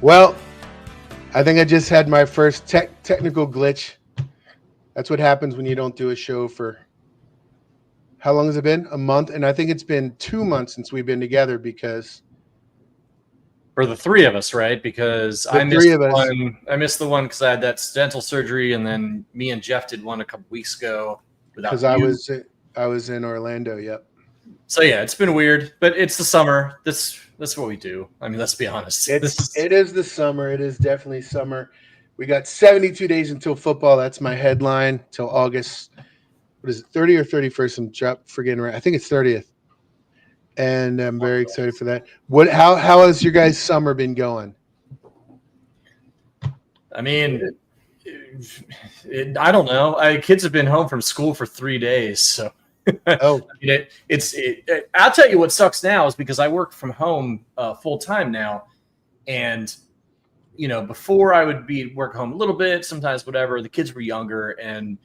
Well, I think I just had my first technical glitch. That's what happens when you don't do a show for how long has it been? A month, and I think it's been 2 months since we've been together because for the three of us, right? Because I missed the one because I had that dental surgery, and then me and Jeff did one a couple weeks ago because I was in Orlando. Yep. So yeah, it's been weird, but it's the summer. That's what we do. I mean, let's be honest. It is the summer. It is definitely summer. We got 72 days until football. That's my headline till August. What is it, 30 or 31st? I'm forgetting right. I think it's 30th. And I'm very excited for that. How has your guys' summer been going? I mean, I don't know. Kids have been home from school for 3 days, so. Oh, I mean, I'll tell you what sucks now is because I work from home full time now, and before I would work home a little bit, sometimes whatever. The kids were younger, and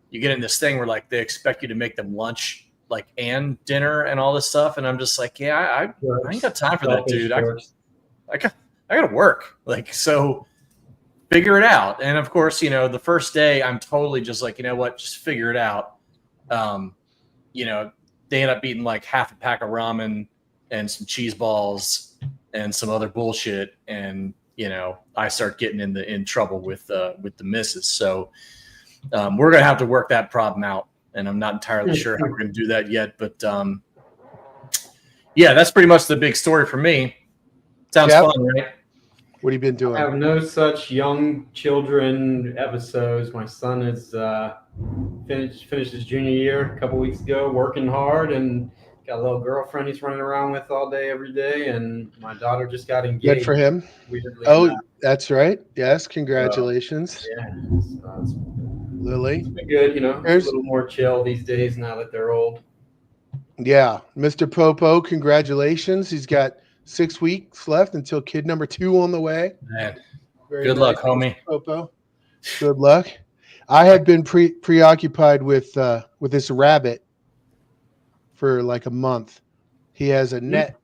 you get in this thing where like they expect you to make them lunch, like and dinner and all this stuff, and I'm just like, yeah, I ain't got time for that, dude. I got to work, like, so figure it out. And of course, the first day I'm totally just like, you know what, just figure it out. They end up eating like half a pack of ramen and some cheese balls and some other bullshit. And, I start getting in trouble with the missus. So we're going to have to work that problem out. And I'm not entirely sure how we're going to do that yet. But yeah, that's pretty much the big story for me. Sounds fun, right? What have you been doing? I have no such young children episodes. My son is finished his junior year a couple weeks ago, working hard, and got a little girlfriend he's running around with all day, every day. And my daughter just got engaged. Good for him. Oh, that's right. Yes, congratulations. Lily. It's been good, a little more chill these days now that they're old. Yeah, Mr. Popo, congratulations. He's got 6 weeks left until kid number 2 on the way. Man, good luck, homie. Popo. Good luck. I had been preoccupied with this rabbit for like a month. He has a net.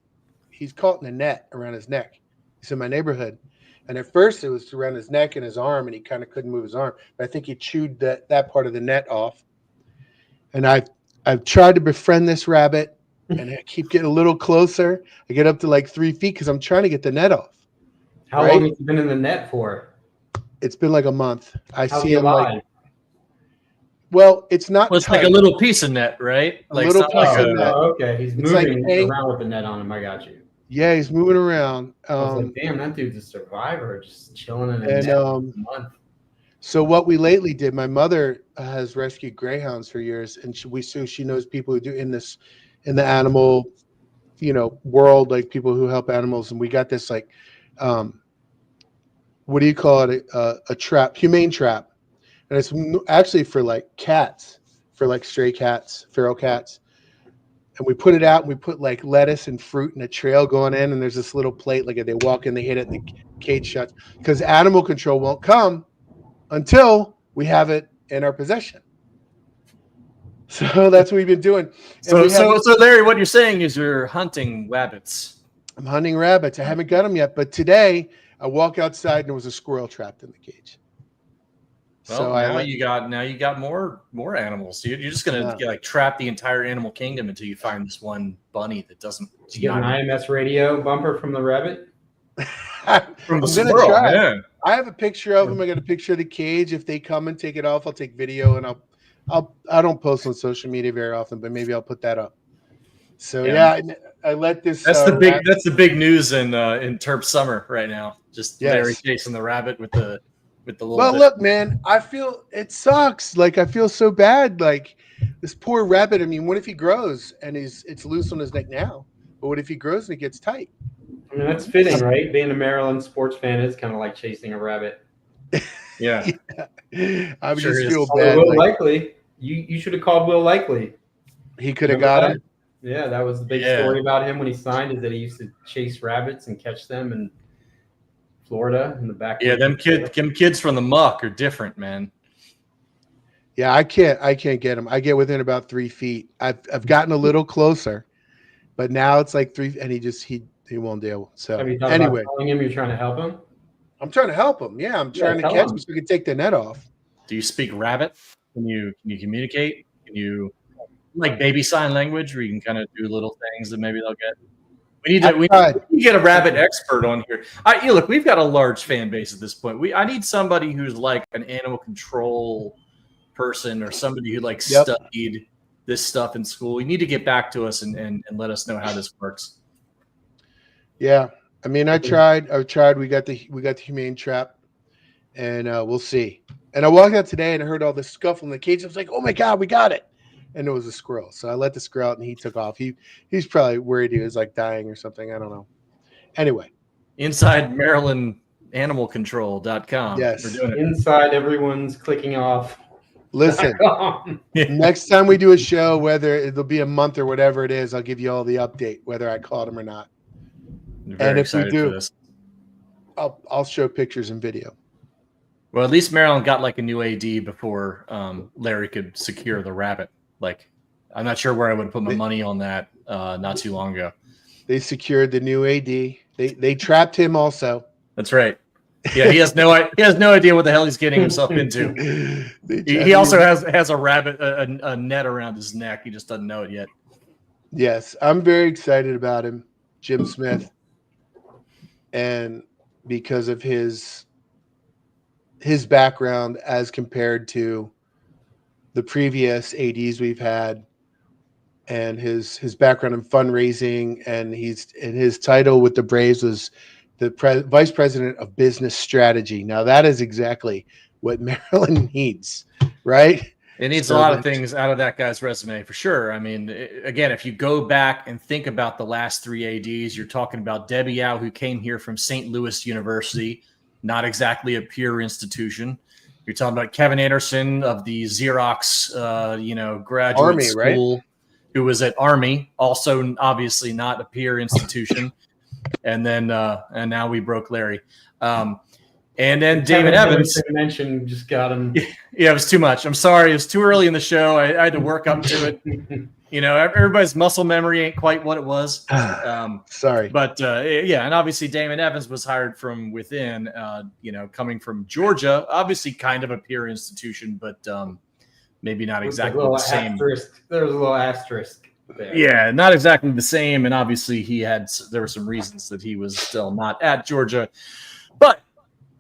He's caught in a net around his neck. He's in my neighborhood. And at first it was around his neck and his arm, and he kind of couldn't move his arm. But I think he chewed that part of the net off. And I've tried to befriend this rabbit. And I keep getting a little closer. I get up to like 3 feet because I'm trying to get the net off. How long has he been in the net for? It's been like a month. I How's see he him alive? like. Well, it's not. Well, it's tight. Like a little piece of net, right? A little piece of net. Oh, okay, he's moving around with the net on him. I got you. Yeah, he's moving around. I was like, damn, that dude's a survivor, just chilling in a net for a month. So what we lately did, my mother has rescued greyhounds for years, and she knows people who do in the animal, world, like people who help animals. And we got this like, what do you call it? A trap, humane trap. And it's actually for like cats, for like stray cats, feral cats. And we put it out and we put like lettuce and fruit and a trail going in. And there's this little plate, like if they walk in, they hit it and the cage shuts, because animal control won't come until we have it in our possession. So that's what we've been doing. So Larry, what you're saying is you're hunting rabbits. I'm hunting rabbits. I haven't got them yet, but today I walk outside and there was a squirrel trapped in the cage. Well, so now you got more animals. You're just gonna like trap the entire animal kingdom until you find this one bunny that doesn't. Did you get an IMS radio bumper from the rabbit? From the squirrel. Yeah. I have a picture of him. I got a picture of the cage. If they come and take it off, I'll take video and I don't post on social media very often, but maybe I'll put that up. So yeah, I let this. That's the big news in Terps summer right now. Just Larry chasing the rabbit with the little. Well, look, man, I feel it sucks. Like I feel so bad. Like this poor rabbit. I mean, what if he grows and it's loose on his neck now? But what if he grows and it gets tight? I mean, that's fitting, right? Being a Maryland sports fan is kind of like chasing a rabbit. Yeah. I would just feel bad. Will Likely, you should have called Will Likely. He could have got him. Yeah, that was the big story about him when he signed, is that he used to chase rabbits and catch them in Florida in the back. Yeah, them kids from the muck are different, man. Yeah, I can't get him. I get within about 3 feet. I've gotten a little closer, but now it's like 3, and he won't deal. So have you thought about telling him you're trying to help him? I'm trying to help him. Yeah, I'm trying to catch him so we can take the net off. Do you speak rabbit? Can you communicate? Can you like baby sign language where you can kind of do little things that maybe they'll get? We need to get a rabbit expert on here. Look, we've got a large fan base at this point. I need somebody who's like an animal control person or somebody who like studied this stuff in school. You need to get back to us and let us know how this works. Yeah. I mean, I tried. We got the humane trap, and we'll see. And I walked out today and I heard all this scuffle in the cage. I was like, oh my God, we got it. And it was a squirrel. So I let the squirrel out and he took off. He's probably worried he was like dying or something. I don't know. Anyway. Inside MarylandAnimalControl.com. Yes. We're doing it. Inside everyone's clicking off. Listen, next time we do a show, whether it'll be a month or whatever it is, I'll give you all the update, whether I caught him or not. And if we do, I'll show pictures and video. Well, at least Maryland got like a new AD before Larry could secure the rabbit. Like, I'm not sure where I would put my money on that not too long ago. They secured the new AD. They trapped him also. That's right. Yeah, he has no idea what the hell he's getting himself into. He also has a rabbit, a net around his neck. He just doesn't know it yet. Yes, I'm very excited about him, Jim Smith, and because of his background as compared to the previous ADs we've had, and his background in fundraising, and his title with the Braves was the vice president of business strategy. Now that is exactly what Maryland needs, right? It needs a lot of things out of that guy's resume for sure. I mean, again, if you go back and think about the last three ADs, you're talking about Debbie Yao, who came here from St. Louis University, not exactly a pure institution. You're talking about Kevin Anderson of the Xerox, graduate Army, school, right? Who was at Army, also obviously not a peer institution. And then, and now we broke Larry. And then David Evans. Mention just got him. Yeah, it was too much. I'm sorry. It was too early in the show. I had to work up to it. Everybody's muscle memory ain't quite what it was. Sorry. But and obviously Damon Evans was hired from within, coming from Georgia, obviously kind of a peer institution, but maybe not exactly the same. Asterisk. There was a little asterisk there. Yeah, not exactly the same. And obviously there were some reasons that he was still not at Georgia. But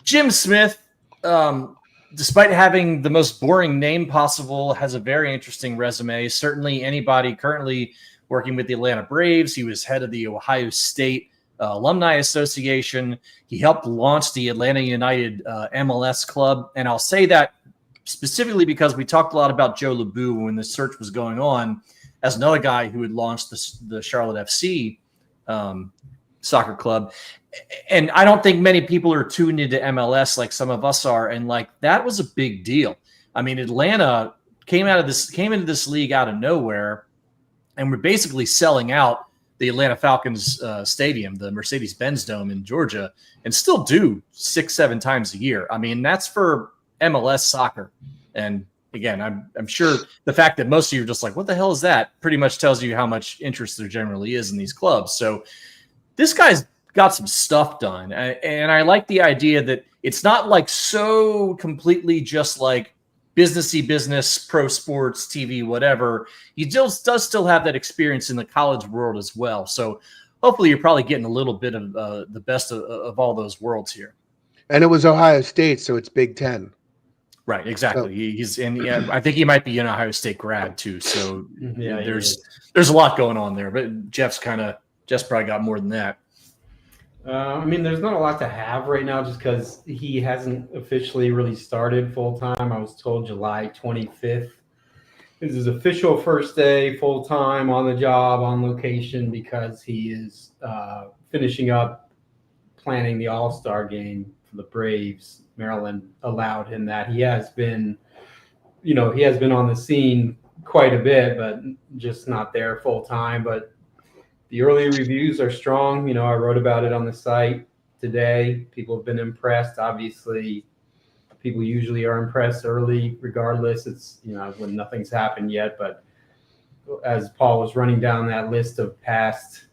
Jim Smith, despite having the most boring name possible, has a very interesting resume. Certainly anybody currently working with the Atlanta Braves. He was head of the Ohio State Alumni Association. He helped launch the Atlanta United MLS club. And I'll say that specifically because we talked a lot about Joe LeBou when the search was going on as another guy who had launched the Charlotte FC soccer club. And I don't think many people are tuned into MLS like some of us are. And like, that was a big deal. I mean, Atlanta came into this league out of nowhere, and we're basically selling out the Atlanta Falcons stadium, the Mercedes-Benz Dome in Georgia, and still do 6-7 times a year. I mean, that's for MLS soccer. And again, I'm sure the fact that most of you are just like, what the hell is that? Pretty much tells you how much interest there generally is in these clubs. So this guy's got some stuff done. And I like the idea that it's not like so completely just like businessy business, pro sports, TV, whatever. He does still have that experience in the college world as well. So hopefully you're probably getting a little bit of the best of all those worlds here. And it was Ohio State, so it's Big Ten. Right, exactly. So, I think he might be an Ohio State grad too. So there's a lot going on there. But Jeff's probably got more than that. There's not a lot to have right now just because he hasn't officially really started full-time. I was told July 25th is his official first day full-time on the job, on location, because he is finishing up planning the All-Star game for the Braves. Maryland allowed him that. He has been on the scene quite a bit, but just not there full-time. But the early reviews are strong. I wrote about it on the site today. People have been impressed. Obviously, people usually are impressed early, regardless. It's, when nothing's happened yet. But as Paul was running down that list of past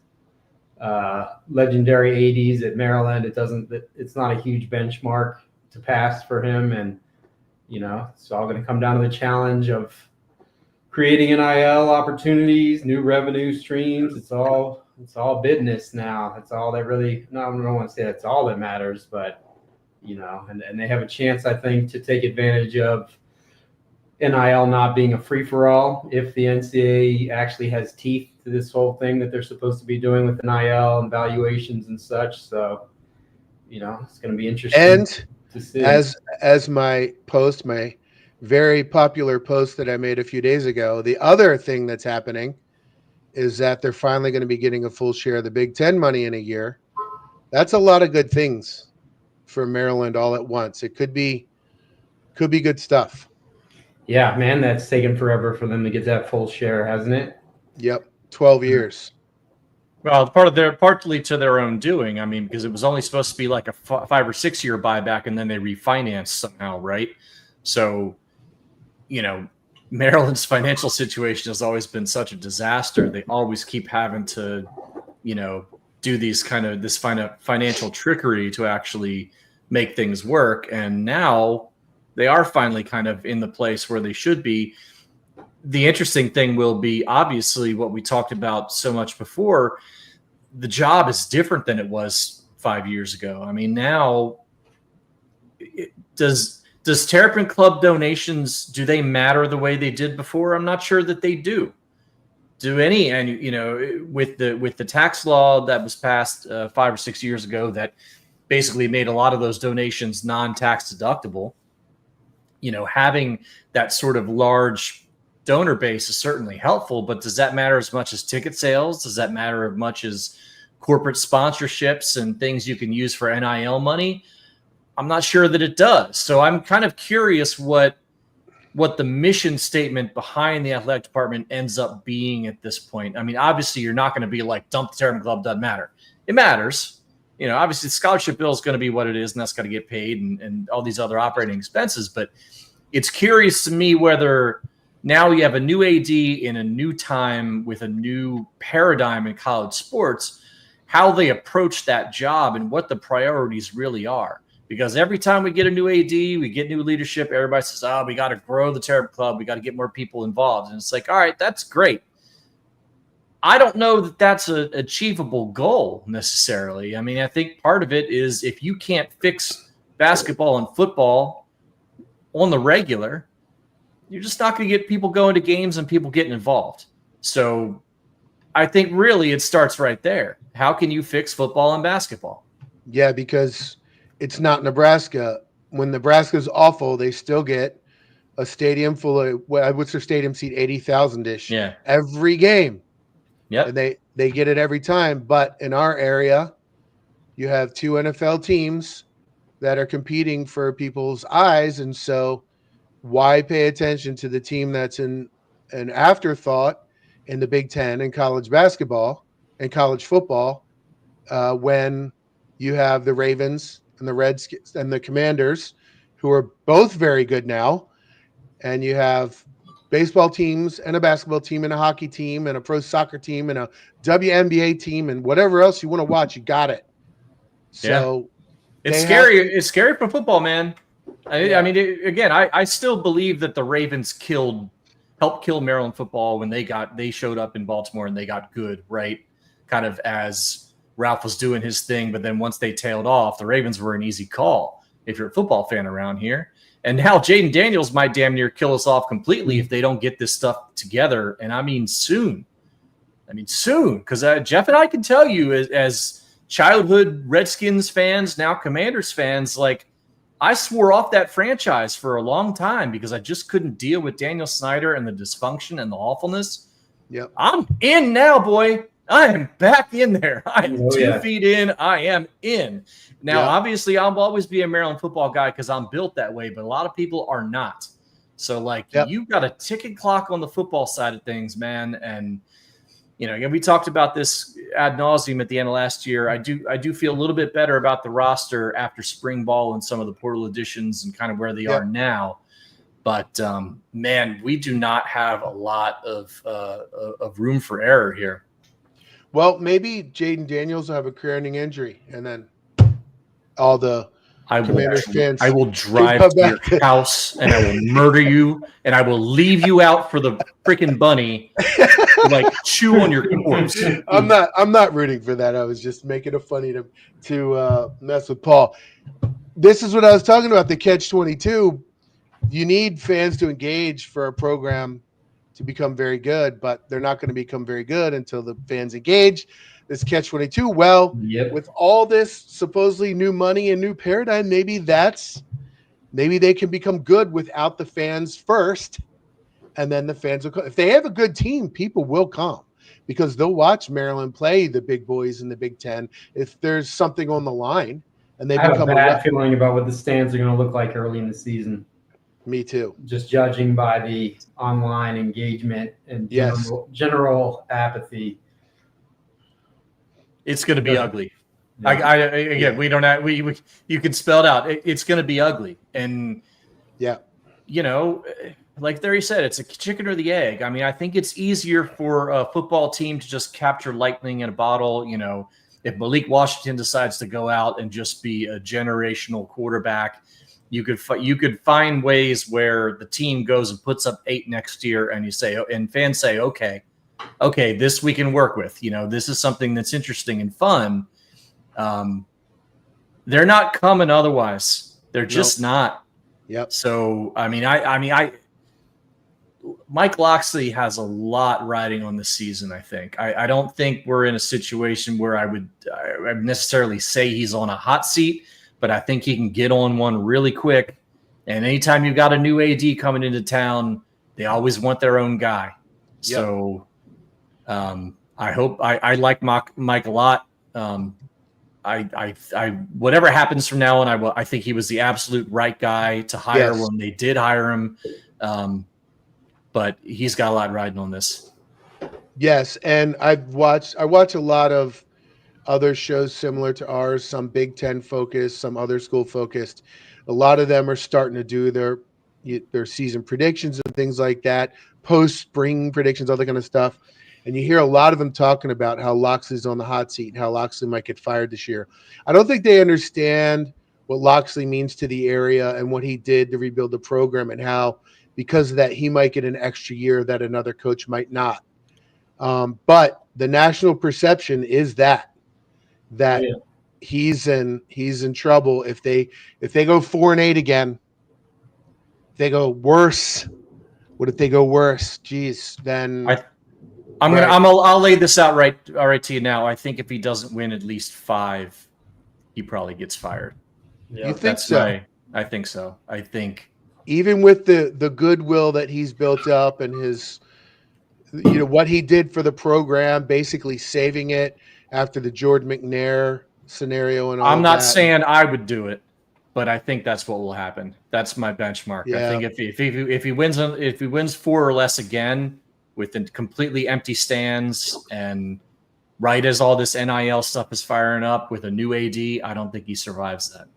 legendary 80s at Maryland. It's not a huge benchmark to pass for him. And, it's all going to come down to the challenge of creating NIL opportunities, new revenue streams. It's all business now. That's all that really, no, I don't want to say that's all that matters, but, and they have a chance, I think, to take advantage of NIL not being a free-for-all if the NCAA actually has teeth to this whole thing that they're supposed to be doing with NIL and valuations and such. So, it's going to be interesting. And to see. As my very popular post that I made a few days ago, the other thing that's happening is that they're finally going to be getting a full share of the Big Ten money in a year. That's a lot of good things for Maryland all at once. It could be good stuff. Yeah, man, that's taken forever for them to get that full share, hasn't it? Yep, 12 years. Well, partly to their own doing. I mean, because it was only supposed to be like a 5 or 6 year buyback, and then they refinanced somehow, right? So, Maryland's financial situation has always been such a disaster. They always keep having to, do this financial trickery to actually make things work. And now they are finally kind of in the place where they should be. The interesting thing will be, obviously, what we talked about so much before. The job is different than it was 5 years ago. I mean, now does Terrapin Club donations, do they matter the way they did before? I'm not sure that they do. Do any, and with the tax law that was passed 5 or 6 years ago that basically made a lot of those donations non-tax deductible, having that sort of large donor base is certainly helpful, but does that matter as much as ticket sales? Does that matter as much as corporate sponsorships and things you can use for NIL money? I'm not sure that it does. So I'm kind of curious what the mission statement behind the athletic department ends up being at this point. I mean, obviously you're not going to be like, dump the Terrapin Club, doesn't matter. It matters. Obviously the scholarship bill is going to be what it is, and that's got to get paid and all these other operating expenses. But it's curious to me whether now you have a new AD in a new time with a new paradigm in college sports, how they approach that job and what the priorities really are. Because every time we get a new AD, we get new leadership, everybody says, we got to grow the Terrapin Club. We got to get more people involved. And it's like, all right, that's great. I don't know that that's an achievable goal necessarily. I mean, I think part of it is if you can't fix basketball and football on the regular, you're just not going to get people going to games and people getting involved. So I think really it starts right there. How can you fix football and basketball? Yeah, because it's not Nebraska. When Nebraska's awful, they still get a stadium full of, what's their stadium seat, 80,000-ish every game. Yeah, and they get it every time. But in our area, you have 2 NFL teams that are competing for people's eyes, and so why pay attention to the team that's an afterthought in the Big Ten and college basketball and college football when you have the Ravens and the Redskins and the Commanders, who are both very good now, and you have baseball teams and a basketball team and a hockey team and a pro soccer team and a WNBA team and whatever else you want to watch, you got it. So it's scary. It's scary for football, man. I mean, again, I still believe that the Ravens helped kill Maryland football when they showed up in Baltimore and they got good, right? Kind of as Ralph was doing his thing, but then once they tailed off, the Ravens were an easy call if you're a football fan around here. And now Jaden Daniels might damn near kill us off completely if they don't get this stuff together. And I mean soon. Because Jeff and I can tell you as childhood Redskins fans, now Commanders fans, like I swore off that franchise for a long time because I just couldn't deal with Daniel Snyder and the dysfunction and the awfulness. Yep. I'm in now, boy. I am back in there. I am 2 feet in. I am in. Now, obviously, I'll always be a Maryland football guy because I'm built that way, but a lot of people are not. So, you've got a ticking clock on the football side of things, man. And, again, we talked about this ad nauseum at the end of last year. I do feel a little bit better about the roster after spring ball and some of the portal additions and kind of where they are now. But, man, we do not have a lot of room for error here. Well, maybe Jaden Daniels will have a career-ending injury, and then all the Commanders fans. I will drive to your house and I will murder you and I will leave you out for the freaking bunny to like chew on your corpse. I'm not rooting for that. I was just making it funny to mess with Paul. This is what I was talking about, the catch-22. You need fans to engage for a program to become very good, but they're not going to become very good until the fans engage. This catch-22. Well, with all this supposedly new money and new paradigm, maybe they can become good without the fans first, and then the fans will come. If they have a good team, people will come because they'll watch Maryland play the big boys in the Big Ten if there's something on the line. And they have a bad feeling about what the stands are going to look like early in the season. Me too. Just judging by the online engagement and general apathy. It's going to be ugly. Yeah. Again, we don't have, you can spell it out. It's going to be ugly. And like Larry said, it's a chicken or the egg. I mean, I think it's easier for a football team to just capture lightning in a bottle. If Malik Washington decides to go out and just be a generational quarterback, you could find ways where the team goes and puts up 8 next year, and fans say, okay, this we can work with. This is something that's interesting and fun. They're not coming otherwise. They're just not. Yep. So Mike Locksley has a lot riding on this season. I think. I don't think we're in a situation where I would necessarily say he's on a hot seat, but I think he can get on one really quick. And anytime you've got a new AD coming into town, they always want their own guy. Yep. So I hope I like Mike a lot. I whatever happens from now on, I think he was the absolute right guy to hire when they did hire him. But he's got a lot riding on this. Yes, and I watch a lot of other shows similar to ours, some Big Ten focused, some other school focused. A lot of them are starting to do their season predictions and things like that, post-spring predictions, all that kind of stuff. And you hear a lot of them talking about how Locksley's on the hot seat and how Locksley might get fired this year. I don't think they understand what Locksley means to the area and what he did to rebuild the program and how, because of that, he might get an extra year that another coach might not. But the national perception is that he's in trouble if they go 4-8 again. If they go worse, what if they go worse? Geez, then I'll lay this out right to you now. I think if he doesn't win at least 5, he probably gets fired. Yeah, you think so? I think so. I think even with the goodwill that he's built up and his, what he did for the program, basically saving it after the Jordan McNair scenario and all. I'm not saying I would do it, but I think that's what will happen. That's my benchmark. Yeah. I think if he wins 4 or less again with completely empty stands and right as all this NIL stuff is firing up with a new AD, I don't think he survives that.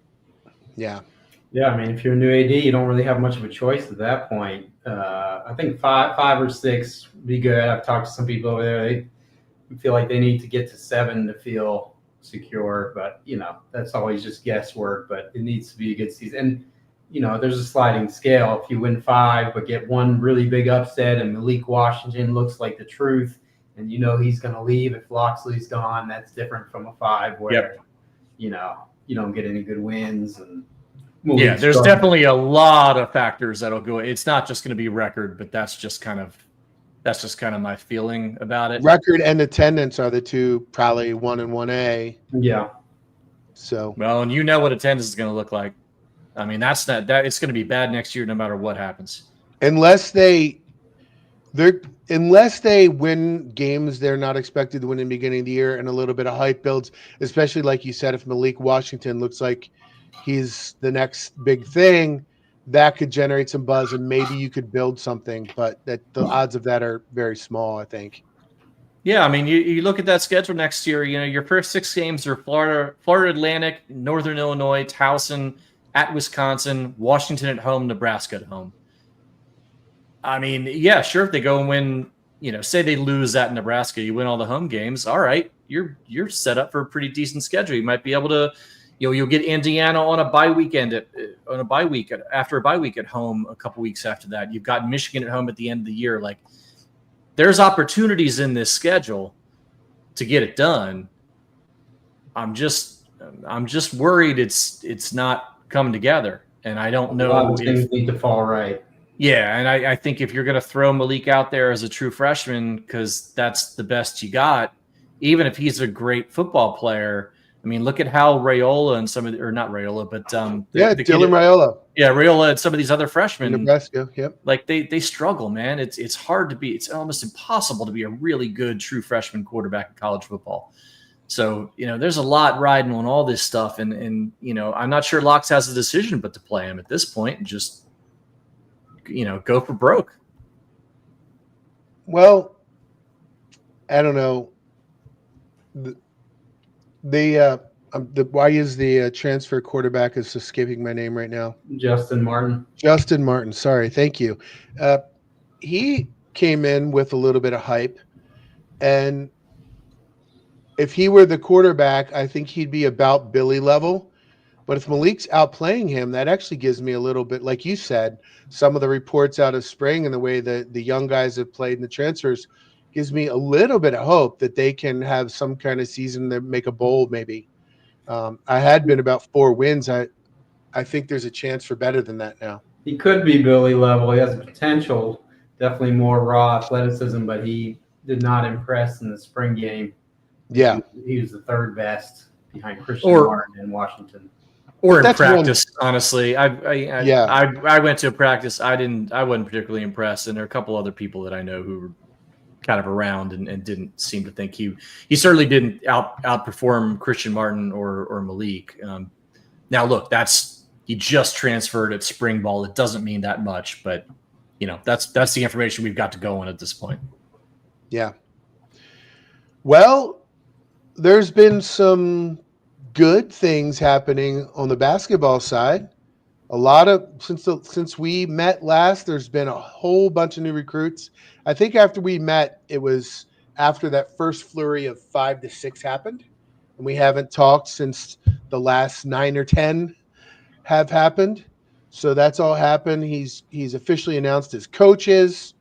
Yeah. Yeah, I mean, if you're a new AD, you don't really have much of a choice at that point. I think 5 or 6 would be good. I've talked to some people over there. They feel like they need to get to 7 to feel secure, but that's always just guesswork. But it needs to be a good season. And there's a sliding scale. If you win 5 but get one really big upset and Malik Washington looks like the truth, and he's going to leave if Locksley's gone, that's different from a 5 where you don't get any good wins and. There's definitely a lot of factors that'll go. It's not just going to be record, but that's just kind of my feeling about it. Record and attendance are the two, probably 1 and 1A. Yeah. So well, and what attendance is going to look like. I mean, it's going to be bad next year, no matter what happens. Unless they win games they're not expected to win in the beginning of the year, and a little bit of hype builds, especially like you said, if Malik Washington looks like he's the next big thing, that could generate some buzz and maybe you could build something, but the odds of that are very small, I think. Yeah, I mean, you look at that schedule next year, your first 6 games are Florida Atlantic, Northern Illinois, Towson, at Wisconsin, Washington at home, Nebraska at home. I mean, yeah, sure, if they go and win say they lose at Nebraska, you win all the home games. All right, you're set up for a pretty decent schedule. You might be able to, you'll get Indiana on a bye weekend after a bye week at home a couple weeks after that. You've got Michigan at home at the end of the year. Like, there's opportunities in this schedule to get it done. I'm just worried it's not coming together, and I don't know. A lot of things need to fall right. Yeah, and I think if you're going to throw Malik out there as a true freshman because that's the best you got, even if he's a great football player, I mean, look at how Raiola and some of or not Raiola, but Dylan Raiola. Yeah, Raiola and some of these other freshmen. Nebraska, yep. Like they struggle, man. It's hard to be. It's almost impossible to be a really good true freshman quarterback in college football. So, there's a lot riding on all this stuff, and I'm not sure Locks has a decision but to play him at this point and just go for broke. Well, I don't know. Why is the transfer quarterback is escaping my name right now? Justin Martin. Sorry. Thank you. He came in with a little bit of hype, and if he were the quarterback, I think he'd be about Billy level. But if Malik's outplaying him, that actually gives me a little bit, like you said, some of the reports out of spring and the way that the young guys have played in the transfers gives me a little bit of hope that they can have some kind of season that make a bowl maybe. I had been about 4 wins. I think there's a chance for better than that now. He could be Billy level. He has potential, definitely more raw athleticism, but he did not impress in the spring game. Yeah. He was the third best behind Christian Martin in Washington. Or in practice, honestly. I went to a practice. I wasn't particularly impressed, and there are a couple other people that I know who were kind of around and didn't seem to think he certainly didn't outperform Christian Martin or Malik. Now look, he just transferred at spring ball. It doesn't mean that much, but that's the information we've got to go on at this point. Yeah. Well, there's been some good things happening on the basketball side. A lot of since we met last, there's been a whole bunch of new recruits. I think after we met, it was after that first flurry of 5 to 6 happened, and we haven't talked since the last 9 or 10 have happened. So that's all happened. He's officially announced his coaches,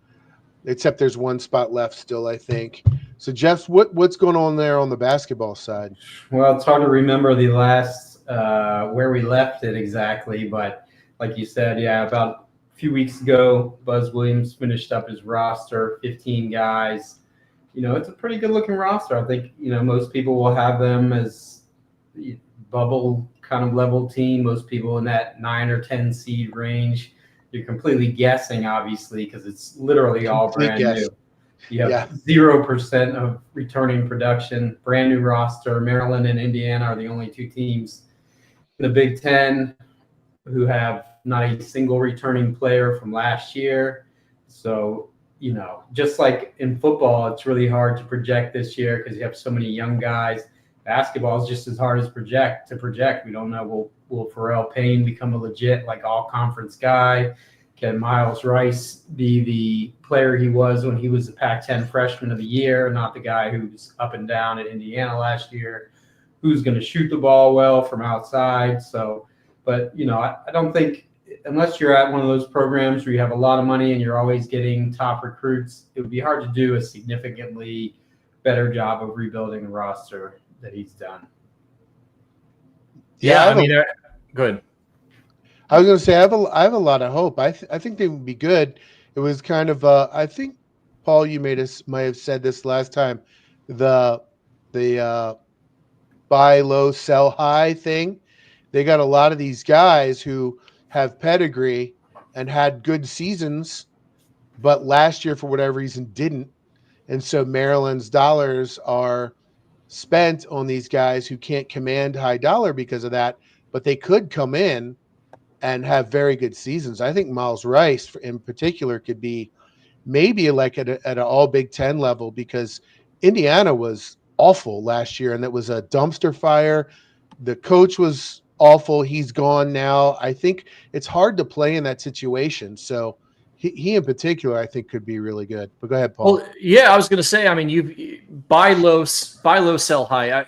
except there's one spot left still, I think. So, Jeff, what's going on there on the basketball side? Well, it's hard to remember the last where we left it exactly, but like you said, about a few weeks ago, Buzz Williams finished up his roster, 15 guys. It's a pretty good-looking roster. I think, most people will have them as bubble kind of level team. Most people in that 9 or 10 seed range. You're completely guessing, obviously, because it's literally all brand new. You have 0% of returning production, brand new roster. Maryland and Indiana are the only 2 teams in the Big Ten who have not a single returning player from last year. So, just like in football, it's really hard to project this year because you have so many young guys. Basketball is just as hard as to project. We don't know, will Pharrell Payne become a legit all-conference guy? Can Miles Rice be the player he was when he was the Pac-10 freshman of the year, not the guy who's up and down at Indiana last year? Who's going to shoot the ball well from outside? So, but, I don't think, unless you're at one of those programs where you have a lot of money and you're always getting top recruits, it would be hard to do a significantly better job of rebuilding the roster that he's done. Yeah, go ahead. I was going to say I have a lot of hope. I think they would be good. It was kind of I think, Paul, you might have said this last time, the buy low, sell high thing. They got a lot of these guys who have pedigree and had good seasons, but last year for whatever reason didn't. And so Maryland's dollars are spent on these guys who can't command high dollar because of that, but they could come in and have very good seasons. I think Miles Rice in particular could be maybe like at an all Big Ten level, because Indiana was awful last year and it was a dumpster fire. The coach was awful. He's gone now. I think it's hard to play in that situation. So he in particular, I think, could be really good. But go ahead, Paul. Well, yeah, I was going to say, I mean, you buy low, sell high.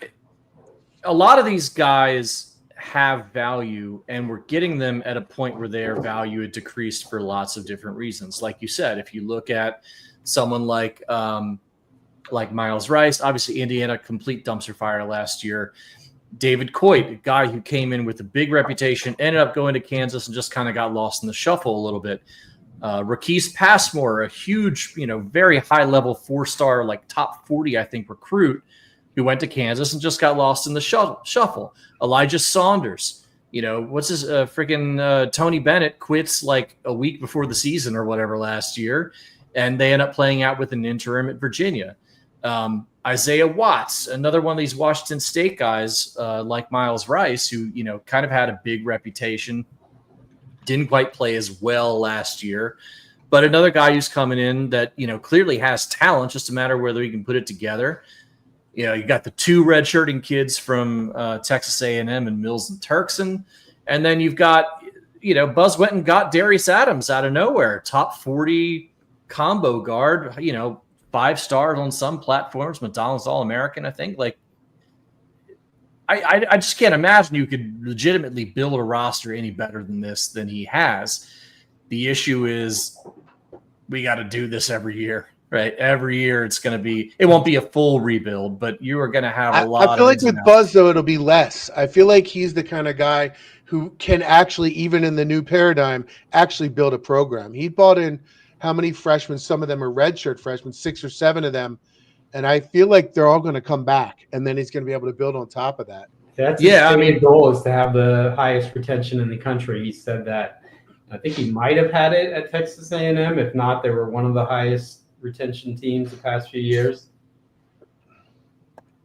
A lot of these guys have value, and we're getting them at a point where their value had decreased for lots of different reasons. Like you said, if you look at someone like Miles Rice, obviously Indiana, complete dumpster fire last year. David Coit, a guy who came in with a big reputation, ended up going to Kansas and just kind of got lost in the shuffle a little bit. Rakis Passmore, a huge, very high level 4-star, like top 40, I think, recruit who went to Kansas and just got lost in the shuffle. Elijah Saunders, what's his freaking Tony Bennett quits like a week before the season or whatever last year, and they end up playing out with an interim at Virginia. Isaiah Watts, another one of these Washington State guys like Miles Rice, who, kind of had a big reputation, didn't quite play as well last year, but another guy who's coming in that, clearly has talent, just a matter of whether he can put it together. You got the 2 redshirting kids from Texas A&M and Mills and Turkson. And then you've got, Buzz went and got Darius Adams out of nowhere, top 40 combo guard, 5 stars on some platforms, McDonald's All-American, I think. Like, I just can't imagine you could legitimately build a roster any better than he has. The issue is we got to do this every year, right? Every year it won't be a full rebuild, but you are going to have a lot. I feel like with Buzz, though, it'll be less. I feel like he's the kind of guy who can actually, even in the new paradigm, actually build a program. He brought in how many freshmen? Some of them are redshirt freshmen, 6 or 7 of them. And I feel like they're all going to come back, and then he's going to be able to build on top of that. That's his goal is to have the highest retention in the country. He said that. I think he might have had it at Texas A&M. If not, they were one of the highest retention teams the past few years.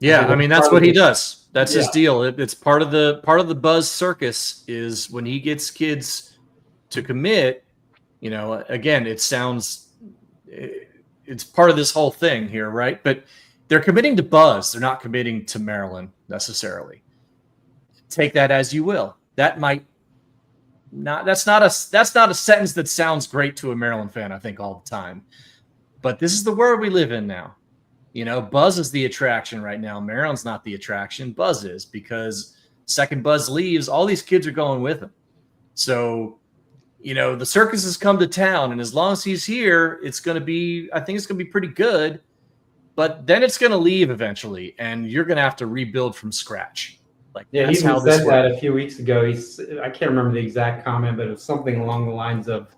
Yeah, I mean that's what he does. That's his deal. It's part of the Buzz circus is when he gets kids to commit. Again, it's part of this whole thing here, right? But they're committing to Buzz. They're not committing to Maryland necessarily. Take that as you will. That might not. That's not a sentence that sounds great to a Maryland fan, I think, all the time. But this is the world we live in now. Buzz is the attraction right now. Maryland's not the attraction. Buzz is, because second Buzz leaves, all these kids are going with him. So, the circus has come to town, and as long as he's here, I think it's going to be pretty good. But then it's going to leave eventually, and you're going to have to rebuild from scratch. He even said that a few weeks ago. I can't remember the exact comment, but it was something along the lines of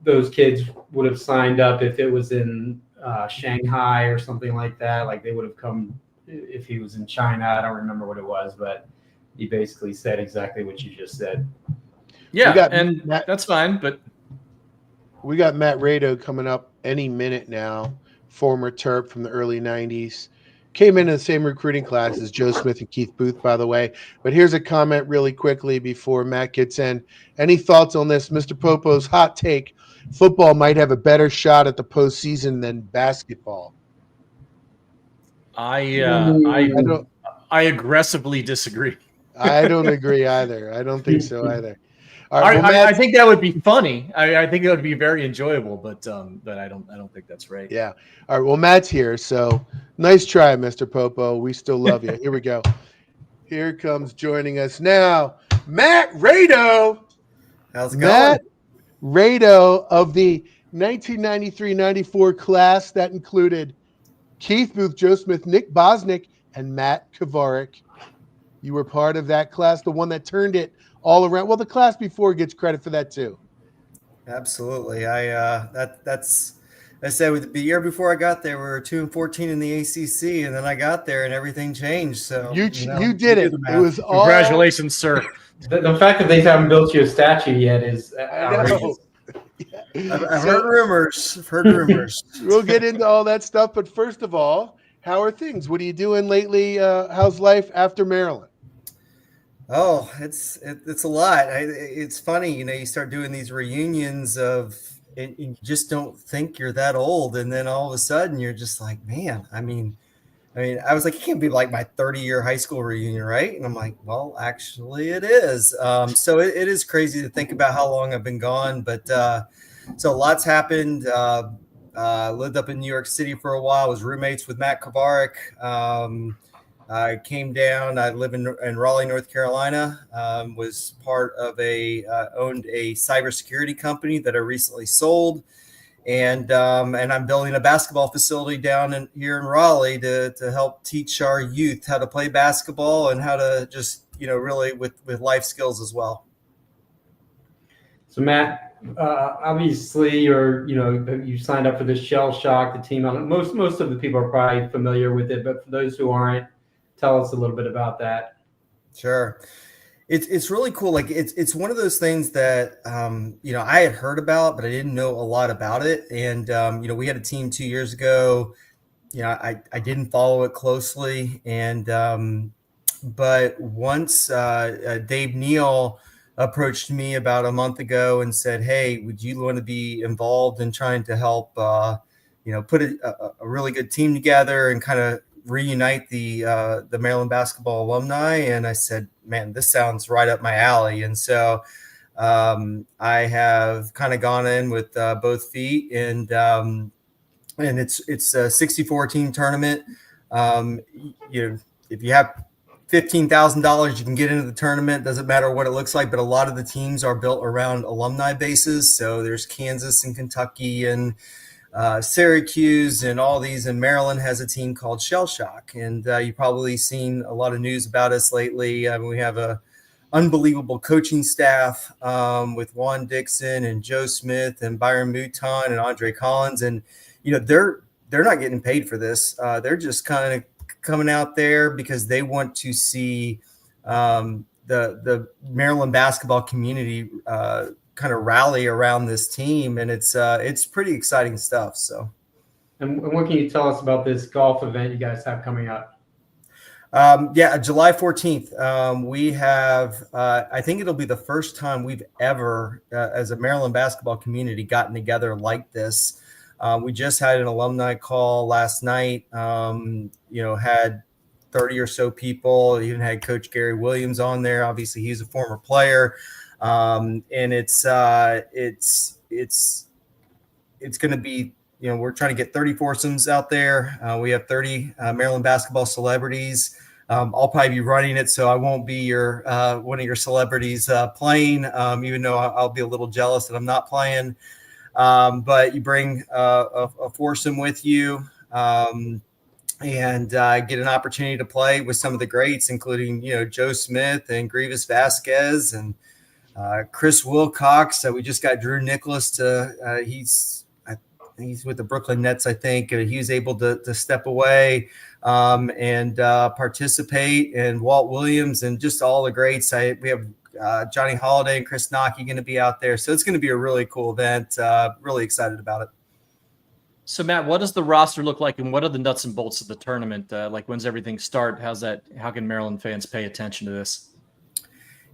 those kids would have signed up if it was in Shanghai or something like that. Like they would have come if he was in China. I don't remember what it was, but he basically said exactly what you just said. Yeah, and that's fine. But we got Matt Raydo coming up any minute now, former Terp from the early 90s. Came into the same recruiting class as Joe Smith and Keith Booth, by the way. But here's a comment really quickly before Matt gets in. Any thoughts on this? Mr. Popo's hot take: football might have a better shot at the postseason than basketball. I aggressively disagree. I don't agree either. I don't think so either. All right, I think that would be funny. I think it would be very enjoyable, but I don't think that's right. Yeah. All right. Well, Matt's here, so nice try, Mr. Popo. We still love you. Here we go. Here comes joining us now, Matt Raydo. How's it going? Matt Raydo of the 1993-94 class that included Keith Booth, Joe Smith, Nick Bosnick, and Matt Kovarik. You were part of that class, the one that turned it all around. Well, the class before gets credit for that too. Absolutely. That's I said the year before I got there, we were 2-14 in the ACC, and then I got there and everything changed. So you did it. It was all... Congratulations, sir. The fact that they haven't built you a statue yet is outrageous. I've heard rumors. I've heard rumors. We'll get into all that stuff, but first of all, how are things? What are you doing lately? How's life after Maryland? Oh, it's a lot. It's funny, you start doing these reunions and you just don't think you're that old, and then all of a sudden you're just like, man. I mean, I was like, it can't be like my 30-year high school reunion, right? And I'm like, well, actually, it is. So it is crazy to think about how long I've been gone, but So lots happened. Lived up in New York City for a while. Was roommates with Matt Kovarik. I came down. I live in Raleigh, North Carolina. Was part of owned a cybersecurity company that I recently sold, and I'm building a basketball facility down here in Raleigh to help teach our youth how to play basketball and how to just really with life skills as well. So Matt, obviously you signed up for this Shellshock, the team. Most of the people are probably familiar with it, but for those who aren't, tell us a little bit about that. Sure. It's really cool. Like it's one of those things that I had heard about, but I didn't know a lot about it. And we had a team 2 years ago. I didn't follow it closely, and but once Dave Neal approached me about a month ago and said, "Hey, would you want to be involved in trying to help put a really good team together and kind of reunite the Maryland basketball alumni?" And I said, "Man, this sounds right up my alley." And so I have kind of gone in with both feet, and it's a 64 team tournament. If you have $15,000, you can get into the tournament. Doesn't matter what it looks like, but a lot of the teams are built around alumni bases. So there's Kansas and Kentucky and Syracuse and all these, and Maryland has a team called Shellshock, and you've probably seen a lot of news about us lately. We have a unbelievable coaching staff with Juan Dixon and Joe Smith and Byron Mouton and Andre Collins, and they're not getting paid for this. They're just kind of coming out there because they want to see the Maryland basketball community kind of rally around this team, and it's pretty exciting stuff. So, and what can you tell us about this golf event you guys have coming up? July 14th. We have, I think it'll be the first time we've ever, as a Maryland basketball community, gotten together like this. We just had an alumni call last night. Had 30 or so people. Even had Coach Gary Williams on there. Obviously, he's a former player. And it's going to be, we're trying to get 30 foursomes out there. We have 30 Maryland basketball celebrities. I'll probably be running it, so I won't be one of your celebrities playing, even though I'll be a little jealous that I'm not playing. But you bring a foursome with you and get an opportunity to play with some of the greats, including Joe Smith and Grievous Vasquez and Chris Wilcox. We just got Drew Nicholas he's with the Brooklyn Nets, I think. He was able to step away and participate, and Walt Williams and just all the greats. We have Johnny Holiday and Chris Nocky going to be out there. So it's going to be a really cool event. Really excited about it. So Matt, what does the roster look like, and what are the nuts and bolts of the tournament? When's everything start? How can Maryland fans pay attention to this?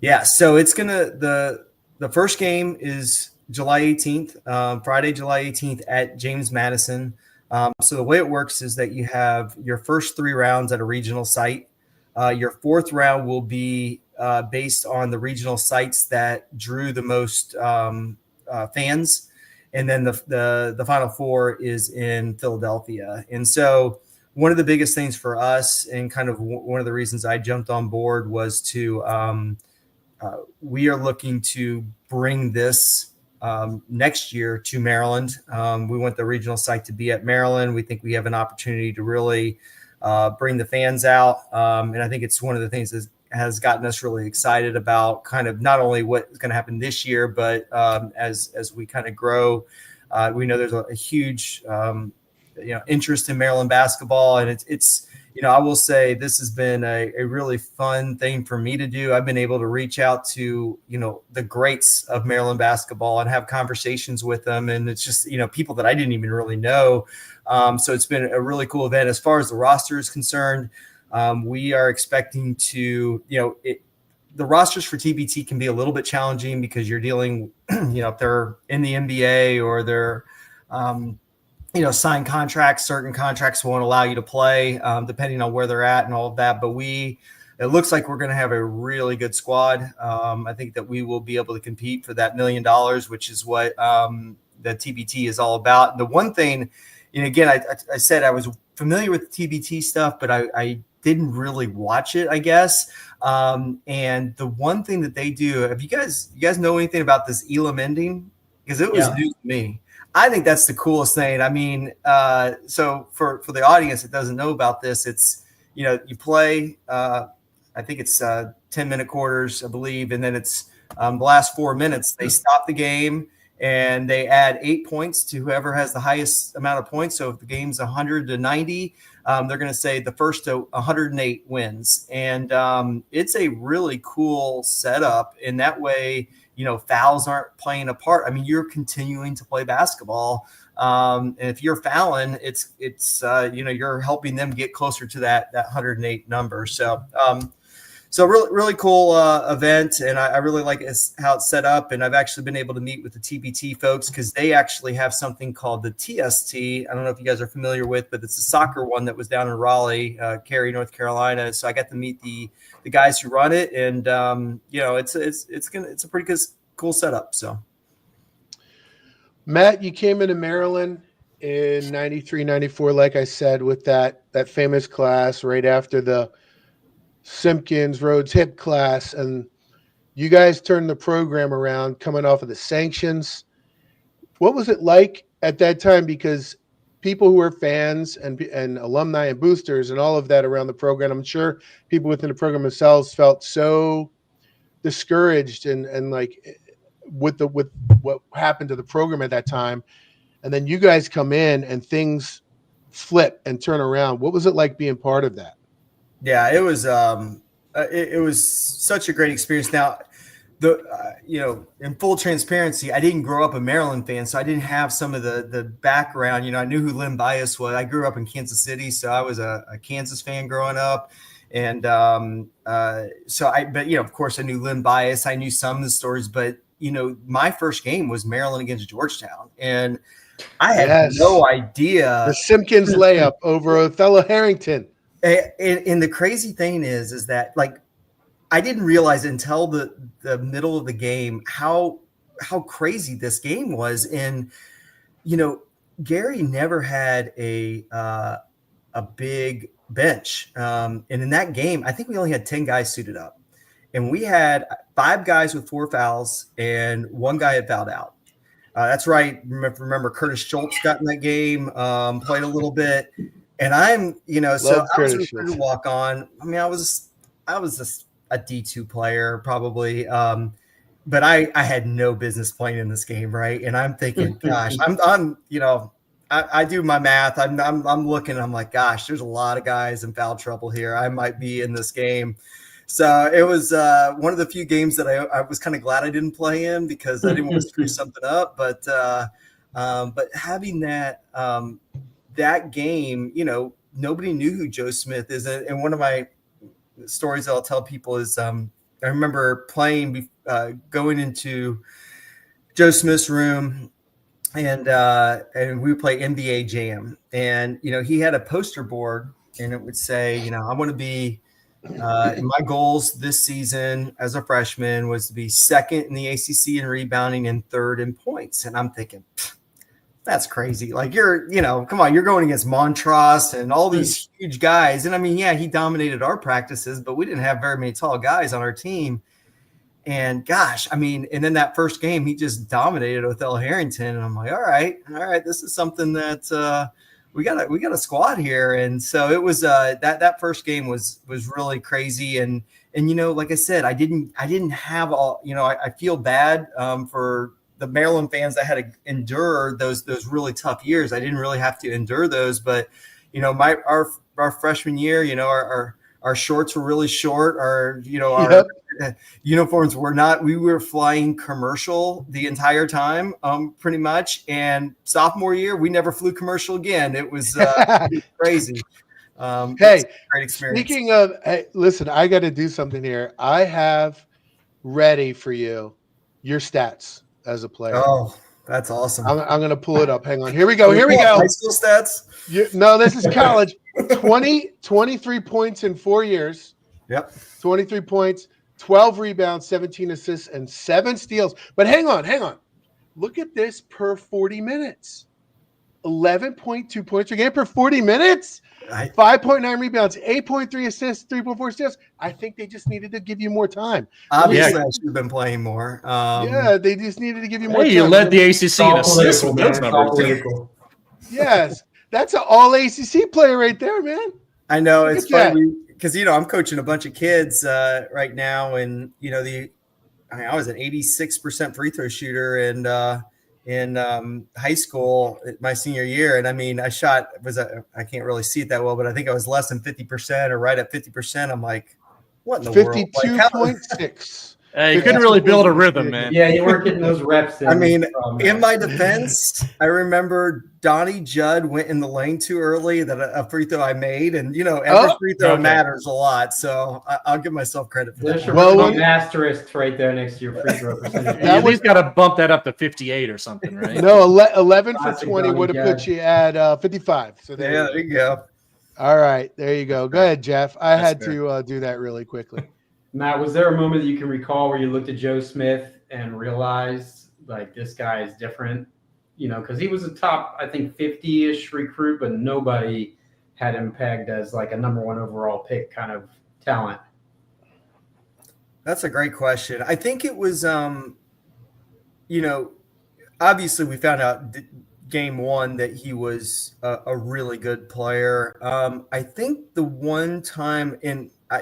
Yeah, so it's the first game is July 18th, Friday, July 18th at James Madison. So the way it works is that you have your first 3 rounds at a regional site. Your 4th round will be based on the regional sites that drew the most fans. And then the Final 4 is in Philadelphia. And so one of the biggest things for us, and kind of one of the reasons I jumped on board, was to we are looking to bring this next year to Maryland. We want the regional site to be at Maryland. We think we have an opportunity to really bring the fans out. And I think it's one of the things that has gotten us really excited about kind of not only what's going to happen this year, but as we kind of grow, we know there's a huge interest in Maryland basketball, and it's I will say this has been a really fun thing for me to do. I've been able to reach out to the greats of Maryland basketball and have conversations with them, and it's just people that I didn't even really know. So it's been a really cool event. As far as the roster is concerned, we are expecting to the rosters for TBT can be a little bit challenging because you're dealing if they're in the NBA or they're signed contracts. Certain contracts won't allow you to play depending on where they're at and all of that. But it looks like we're going to have a really good squad. I think that we will be able to compete for that $1 million, which is what the TBT is all about. The one thing, again, I said I was familiar with the TBT stuff, but I didn't really watch it, I guess. And the one thing that they do, you guys know anything about this Elam ending? Because it was new to me. I think that's the coolest thing. I mean, so for the audience that doesn't know about this, it's, you play, I think it's 10-minute quarters, I believe. And then it's the last 4 minutes, they stop the game and they add 8 points to whoever has the highest amount of points. So if the game's 100 to 90, they're going to say the first to 108 wins. And it's a really cool setup. In that way, fouls aren't playing a part. I mean, you're continuing to play basketball. And if you're fouling, it's you're helping them get closer to that 108 number. So really, really cool event. And I really like how it's set up. And I've actually been able to meet with the TBT folks because they actually have something called the TST. I don't know if you guys are familiar with, but it's a soccer one that was down in Raleigh, Cary, North Carolina. So I got to meet the guys who run it. And, it's a pretty cool setup. So. Matt, you came into Maryland in 93, 94, like I said, with that famous class right after the Simpkins Rhodes Hip class, and you guys turned the program around coming off of the sanctions. What was it like at that time? Because people who were fans and alumni and boosters and all of that around the program, I'm sure people within the program themselves felt so discouraged and like with what happened to the program at that time. And then you guys come in and things flip and turn around. What was it like being part of that? Yeah, it was such a great experience. Now, in full transparency, I didn't grow up a Maryland fan, so I didn't have some of the background. I knew who Lynn Bias was. I grew up in Kansas City, so I was a Kansas fan growing up. And of course I knew Lynn Bias. I knew some of the stories, but my first game was Maryland against Georgetown, and I had no idea. The Simpkins layup over Othello Harrington. And the crazy thing is that like I didn't realize until the middle of the game how crazy this game was. And Gary never had a big bench, and in that game I think we only had 10 guys suited up, and we had 5 guys with 4 fouls and 1 guy had fouled out. That's right. Remember Curtis Schultz got in that game, played a little bit. And I'm, so I was ready to walk on. I mean, I was just a D2 player probably, but I had no business playing in this game, right? And I'm thinking, gosh, I do my math. I'm looking. I'm like, gosh, there's a lot of guys in foul trouble here. I might be in this game. So it was one of the few games that I was kind of glad I didn't play in because I didn't want to screw something up. But having that game, nobody knew who Joe Smith is. And one of my stories that I'll tell people is I remember playing, going into Joe Smith's room, and we would play NBA Jam. And, he had a poster board, and it would say, I want to be my goals this season as a freshman was to be 2nd in the ACC in rebounding and 3rd in points. And I'm thinking, that's crazy. Like come on, you're going against Montross and all these huge guys. And I mean, yeah, he dominated our practices, but we didn't have very many tall guys on our team. And gosh, I mean, and then that first game, he just dominated Othello Harrington. And I'm like, all right, this is something that we got a squad here. And so it was that first game was really crazy. And like I said, I didn't have all, I feel bad for the Maryland fans that had to endure those really tough years. I didn't really have to endure those, but our freshman year, our shorts were really short. Our uniforms were not. We were flying commercial the entire time, pretty much. And sophomore year, we never flew commercial again. It was crazy. Hey, great experience. Speaking of, listen, I got to do something here. I have ready for you your stats as a player. Oh, that's awesome. I'm going to pull it up. Hang on. Here we go. High school stats? No, this is college. 23 points in 4 years. Yep. 23 points, 12 rebounds, 17 assists, and 7 steals. But hang on. Look at this per 40 minutes. 11.2 points per game per 40 minutes. 5.9 rebounds, 8.3 assists, 3.4 steals. I think they just needed to give you more time. Obviously, I should have been playing more. Yeah, they just needed to give you more time. You led the ACC in assists with those numbers. Yes, that's an all ACC player right there, man. I know. It's funny because, I'm coaching a bunch of kids right now. And, I was an 86% free throw shooter in high school my senior year. And I mean, I can't really see it that well, but I think I was less than 50% or right at 50%. I'm like, what in the world? 52.6. You couldn't really build a rhythm, man. Yeah, you weren't getting those reps in. I mean, in my defense, I remember Donnie Judd went in the lane too early, that a free throw I made. And, every free throw matters a lot. So I'll give myself credit for that. Well, an asterisk right there next to your free throw percentage. At least got to bump that up to 58 or something, right? No, 11 for 20 would have put you at 55. So there you go. All right, there you go. Go ahead, Jeff. I had to do that really quickly. Matt, was there a moment that you can recall where you looked at Joe Smith and realized, like, this guy is different? Because he was a top, I think, 50-ish recruit, but nobody had him pegged as, like, a number 1 overall pick kind of talent. That's a great question. I think it was, obviously we found out game 1 that he was a really good player. I think the one time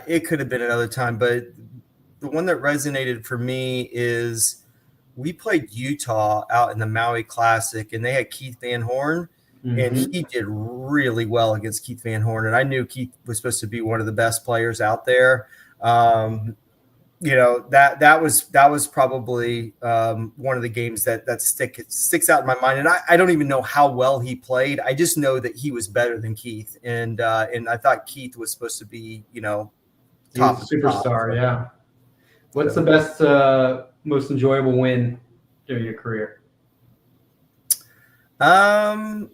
it could have been another time, but the one that resonated for me is we played Utah out in the Maui Classic, and they had Keith Van Horn, and he did really well against Keith Van Horn. And I knew Keith was supposed to be one of the best players out there. That was probably one of the games that sticks out in my mind. And I don't even know how well he played. I just know that he was better than Keith, and I thought Keith was supposed to be, top superstar. Yeah. What's the best, most enjoyable win during your career? I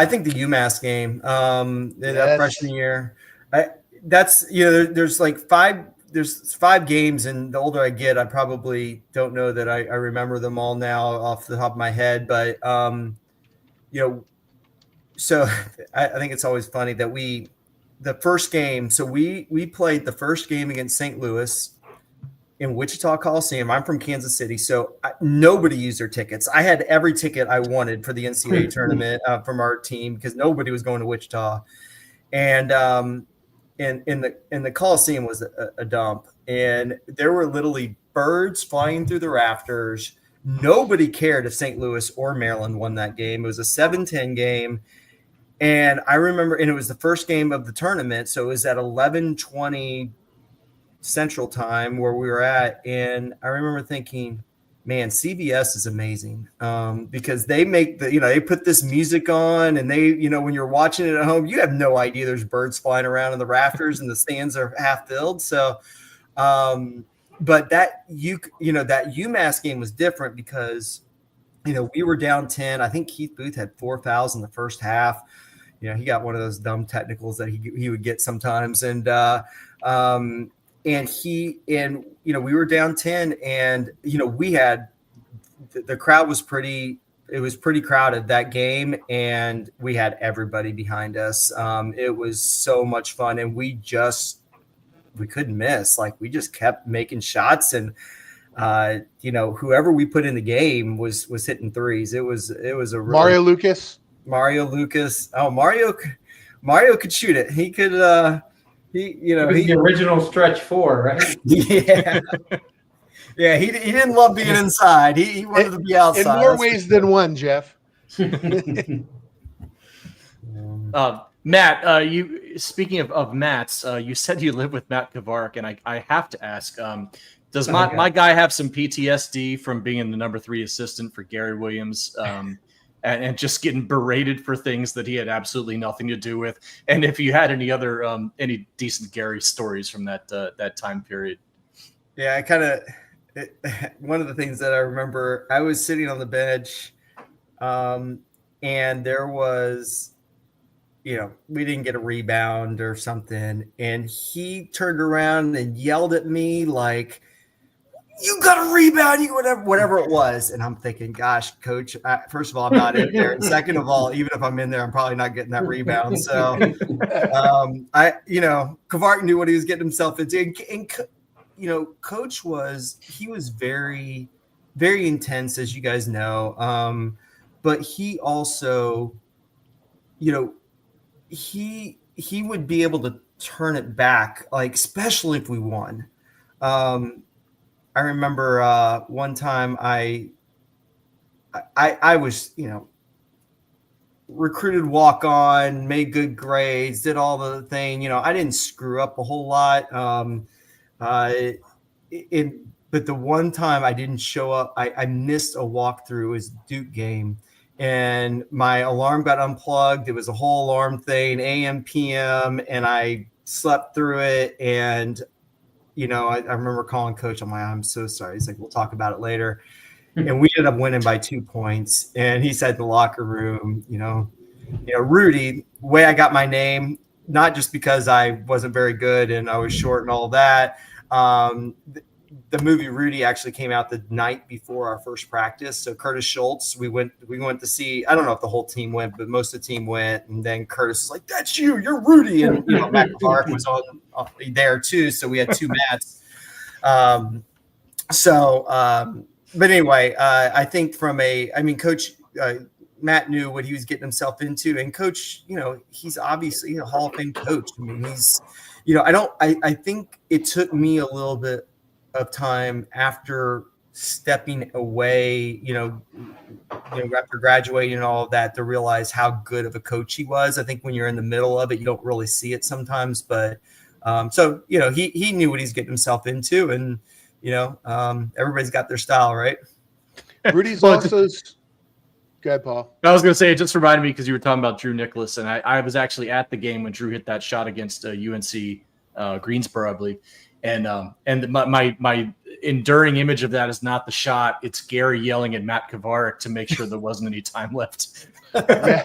think the UMass game, that freshman year. There's 5 games, and the older I get, I probably don't know that I remember them all now off the top of my head. But so I think it's always funny that the first game. So we played the first game against St. Louis in Wichita Coliseum. I'm from Kansas City, so nobody used their tickets. I had every ticket I wanted for the NCAA tournament from our team because nobody was going to Wichita. And in the Coliseum was a dump, and there were literally birds flying through the rafters. Nobody cared if St. Louis or Maryland won that game. It was a 7-10 game. And I remember, and it was the first game of the tournament, so it was at 11:20 Central Time where we were at. And I remember thinking, man, CBS is amazing because they make they put this music on, and they, when you're watching it at home, you have no idea there's birds flying around in the rafters and the stands are half filled. So, but that UMass game was different because, we were down 10. I think Keith Booth had 4 fouls in the first half. He got one of those dumb technicals that he would get sometimes. And we were down 10, and, we had, the crowd was pretty crowded that game, and we had everybody behind us. It was so much fun, and we couldn't miss. Like, we just kept making shots, and, whoever we put in the game was hitting threes. It was a really, Mario Lucas. Oh, Mario could shoot it. He could, he was the original stretch 4, right? Yeah. Yeah, he didn't love being inside. He wanted to be outside. In more ways than one, Jeff. Matt, you speaking of Matt's, you said you live with Matt Kavark, and I have to ask, does my guy have some PTSD from being the number 3 assistant for Gary Williams? And just getting berated for things that he had absolutely nothing to do with. And if you had any other any decent Gary stories from that time period. Yeah, one of the things that I remember, I was sitting on the bench, and there was, we didn't get a rebound or something, and he turned around and yelled at me like, "You got to rebounding, whatever it was. And I'm thinking, gosh, coach, first of all, I'm not in there. And second of all, even if I'm in there, I'm probably not getting that rebound. So Kvart knew what he was getting himself into. And coach was very, very intense, as you guys know. But he also, he would be able to turn it back, like, especially if we won. I remember one time I was, recruited walk on, made good grades, did all the thing. I didn't screw up a whole lot. But the one time I didn't show up, I missed a walkthrough. It was Duke game, and my alarm got unplugged. It was a whole alarm thing, AM, PM, and I slept through it. And I remember calling coach. I'm like, I'm so sorry. He's like, we'll talk about it later. And we ended up winning by 2 points. And he said in the locker room, Rudy, the way I got my name, not just because I wasn't very good and I was short and all that. The movie Rudy actually came out the night before our first practice. So Curtis Schultz, we went to see, I don't know if the whole team went, but most of the team went. And then Curtis was like, that's you're Rudy. And Matt Clark was on there too. So we had 2 Matts. But anyway, I think Coach Matt knew what he was getting himself into, and Coach, he's obviously a Hall of Fame coach. I mean, he's, I think it took me a little bit of time after stepping away, after graduating and all of that, to realize how good of a coach he was. I think when you're in the middle of it, you don't really see it sometimes, but he knew what he's getting himself into, and everybody's got their style, right? Rudy's also. Go ahead, Paul. I was going to say, it just reminded me because you were talking about Drew Nicholas, and I was actually at the game when Drew hit that shot against UNC Greensboro, I believe. And my enduring image of that is not the shot; it's Gary yelling at Matt Kvart to make sure there wasn't any time left. I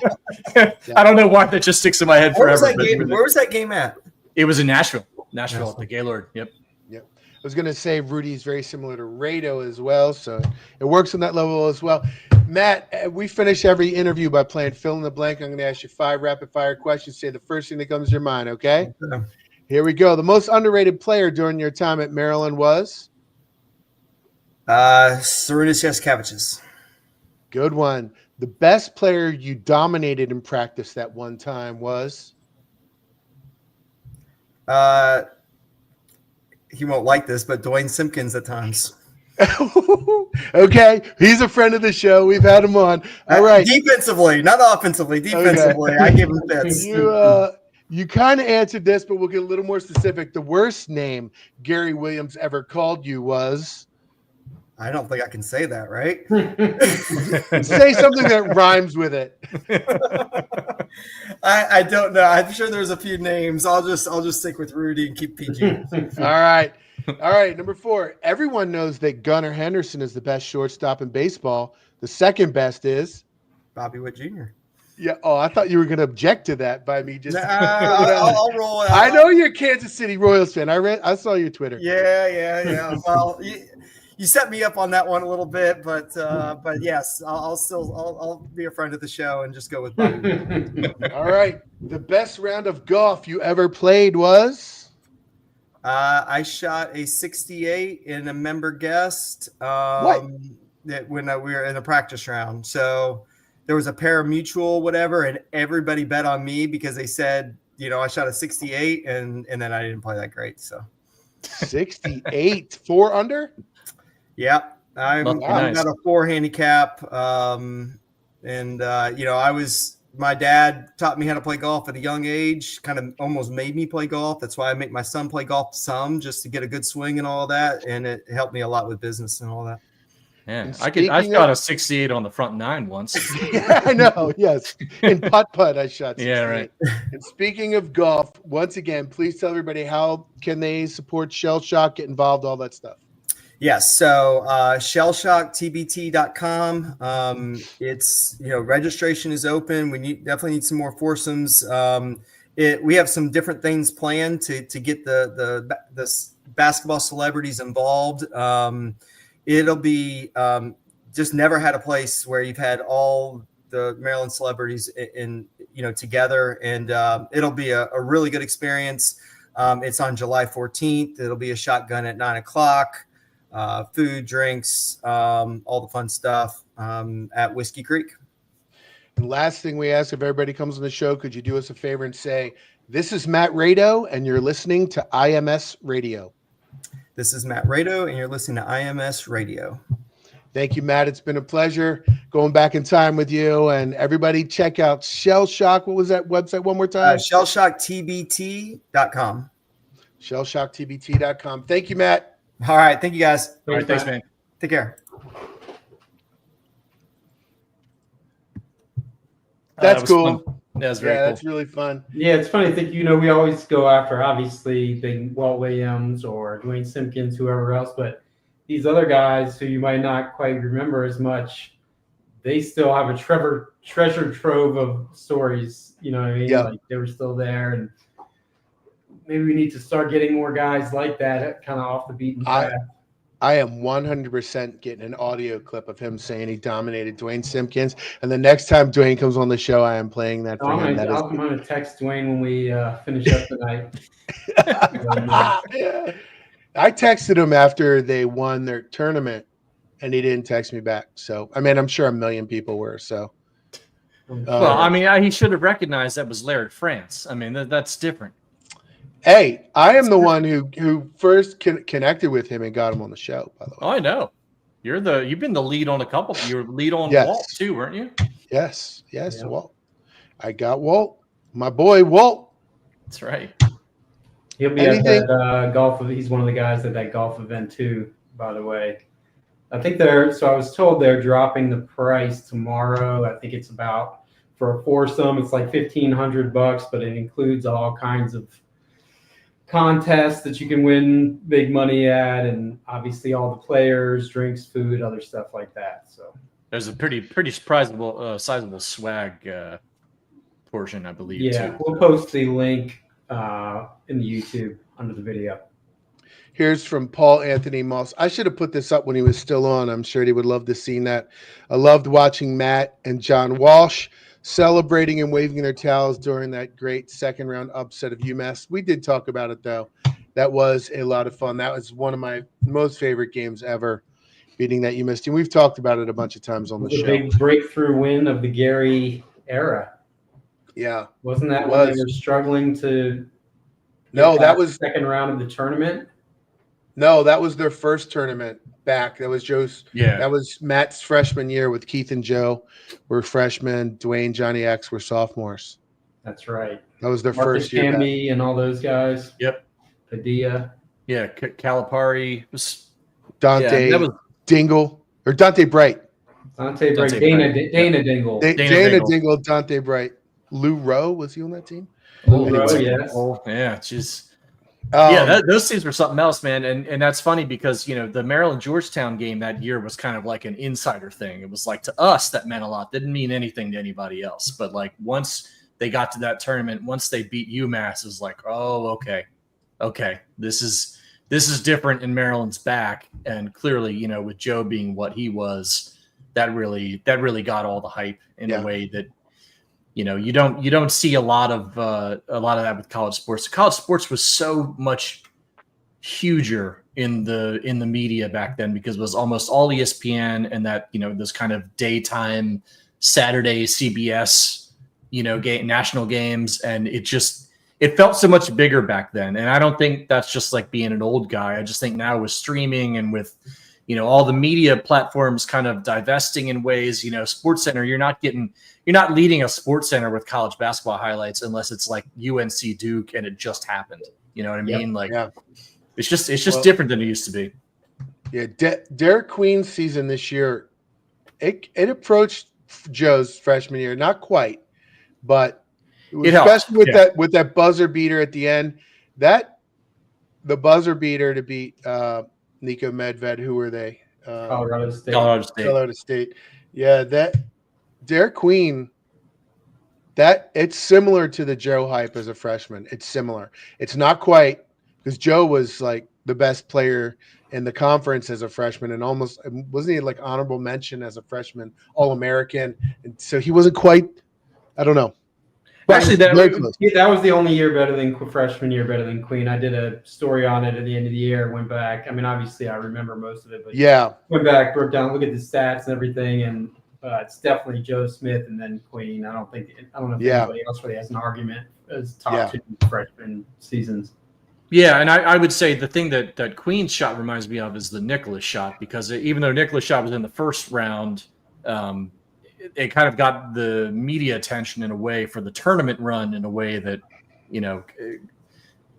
don't know why that just sticks in my head forever. Where was that game at? It was in Nashville at the Gaylord. Yep. I was going to say Rudy's very similar to Raydo as well, so it works on that level as well. Matt, we finish every interview by playing fill in the blank. I'm going to ask you 5 rapid-fire questions. Say the first thing that comes to your mind, okay? Here we go. The most underrated player during your time at Maryland was? Sarunas Jaskevicius. Good one. The best player you dominated in practice that one time was? He won't like this, but Dwayne Simpkins at times. Okay, he's a friend of the show. We've had him on. All right. Defensively, not offensively. Defensively, okay. I give him fits. You kind of answered this, but we'll get a little more specific. The worst name Gary Williams ever called you was? I don't think I can say that, right? Say something that rhymes with it. I don't know. I'm sure there's a few names. I'll just stick with Rudy and keep PG. All right. Number 4. Everyone knows that Gunnar Henderson is the best shortstop in baseball. The second best is Bobby Witt Jr. Yeah. Oh, I thought you were going to object to that by me just. I'll roll it out. I know you're a Kansas City Royals fan. I saw your Twitter. Yeah. Well, you set me up on that one a little bit, but yes, I'll be a friend of the show and just go with Bobby. All right. The best round of golf you ever played was? I shot a 68 in a member guest. When we were in a practice round. So there was a pari-mutuel, whatever, and everybody bet on me because they said, I shot a 68 and then I didn't play that great. So 68, 4 under? Yeah. I've got a 4 handicap. My dad taught me how to play golf at a young age, kind of almost made me play golf. That's why I make my son play golf some, just to get a good swing and all that. And it helped me a lot with business and all that. Yeah, I shot a 68 on the front 9 once. Yeah, I know. Yes. In putt, I shot 68. Yeah, right. And speaking of golf, once again, please tell everybody how can they support Shellshock, get involved, all that stuff. Yes. So shellshocktbt.com. It's, registration is open. We definitely need some more foursomes. We have some different things planned to get the basketball celebrities involved. it'll be just never had a place where you've had all the Maryland celebrities in together, and it'll be a really good experience. It's on July 14th. It'll be a shotgun at 9:00, food, drinks, all the fun stuff at Whiskey Creek. And last thing we ask, if everybody comes on the show, could you do us a favor and say, this is Matt Raydo, and you're listening to IMS Radio. This is Matt Raydo, and you're listening to IMS Radio. Thank you, Matt. It's been a pleasure going back in time with you. And everybody check out Shellshock. What was that website one more time? ShellshockTBT.com. ShellshockTBT.com. Thank you, Matt. All right. Thank you, guys. All right, thanks, man. Take care. That's that was cool. Fun. That was very cool. That's really fun. Yeah, it's funny. I think, we always go after, obviously, big Walt Williams or Dwayne Simpkins, whoever else, but these other guys who you might not quite remember as much, they still have a treasure trove of stories. You know what I mean? Yeah. Like, they were still there, and maybe we need to start getting more guys like that, kind of off the beaten path. I am 100% getting an audio clip of him saying he dominated Dwayne Simpkins. And the next time Dwayne comes on the show, I am playing that for him. I'm going to text Dwayne when we finish up tonight. Yeah. I texted him after they won their tournament, and he didn't text me back. So, I mean, I'm sure a million people were. So, Well, I mean, he should have recognized that was Laird France. I mean, that's different. Hey, I am the one who first connected with him and got him on the show, by the way. Oh, I know. You've been the lead on a couple. You were lead on Yes. Walt too, weren't you? Yes, Yeah. Walt. I got Walt, my boy Walt. That's right. He'll be at that golf. He's one of the guys at that golf event too, by the way. I think I was told they're dropping the price tomorrow. I think it's about, for a foursome, it's like $1,500, but it includes all kinds of contests that you can win big money at, and obviously all the players, drinks, food, other stuff like that. So There's a pretty sizable swag portion, I believe. yeah, too. we'll post the link in the YouTube under the video. Here's from Paul Anthony Moss. I should have put this up when he was still on. I'm sure he would love to see that. I loved watching Matt and John Walsh celebrating and waving their towels during that great second round upset of UMass. We did talk about it, though. That was a lot of fun. That was one of my most favorite games ever, beating that UMass team. We've talked about it a bunch of times on the show. Big breakthrough win of the Gary era. Yeah. Wasn't that when they were struggling to No, that was second round of the tournament? No, that was their first tournament back. That was Joe's. Yeah. That was Matt's freshman year with Keith and Joe were freshmen. Dwayne, Johnny X were sophomores. That's right. That was their Marcus first year. Camby and all those guys. Yep. Padilla. Yeah. Calipari was Dante that was Dingle or Dante Bright. Dante Bright. Dante Dana Bright. Dana Dingle. Dana Dingle, Dante Bright. Lou Rowe, was he on that team? Lou Rowe, yes. Oh, yeah. Those teams were something else, man. And that's funny because, the Maryland Georgetown game that year was kind of like an insider thing. It was like, to us, that meant a lot. Didn't mean anything to anybody else. But like once they got to that tournament, once they beat UMass, it was like, oh, okay, this is different, and Maryland's back. And clearly, with Joe being what he was, that really got all the hype in a way that you don't see a lot of that with college sports. College sports was so much huger in the media back then because it was almost all ESPN and that those kind of daytime Saturday CBS national games, and it felt so much bigger back then. And I don't think that's just like being an old guy. I just think now with streaming and with all the media platforms kind of divesting in ways, SportsCenter, you're not leading a SportsCenter with college basketball highlights unless it's like UNC Duke and it just happened. You know what I mean? It's just different than it used to be. Yeah. Derek Queen's season this year, it approached Joe's freshman year. Not quite, but especially with that buzzer beater at the end, the buzzer beater to beat Nico Medved. Who were they? Colorado State. Yeah, that Derek Queen, that it's similar to the Joe hype as a freshman. It's similar. It's not quite, because Joe was like the best player in the conference as a freshman, and almost wasn't he like honorable mention as a freshman, All-American, and so he wasn't quite. I don't know. But Actually, very close. that was the only year better than freshman year better than Queen. I did a story on it at the end of the year. Went back. I mean, obviously, I remember most of it, but Yeah, went back, broke down, look at the stats and everything, and it's definitely Joe Smith and then Queen. I don't know if anybody else really has an argument as top two freshman seasons. Yeah, and I would say the thing that Queen's shot reminds me of is the Nicholas shot, because even though Nicholas shot was in the first round, it kind of got the media attention in a way for the tournament run in a way that, you know,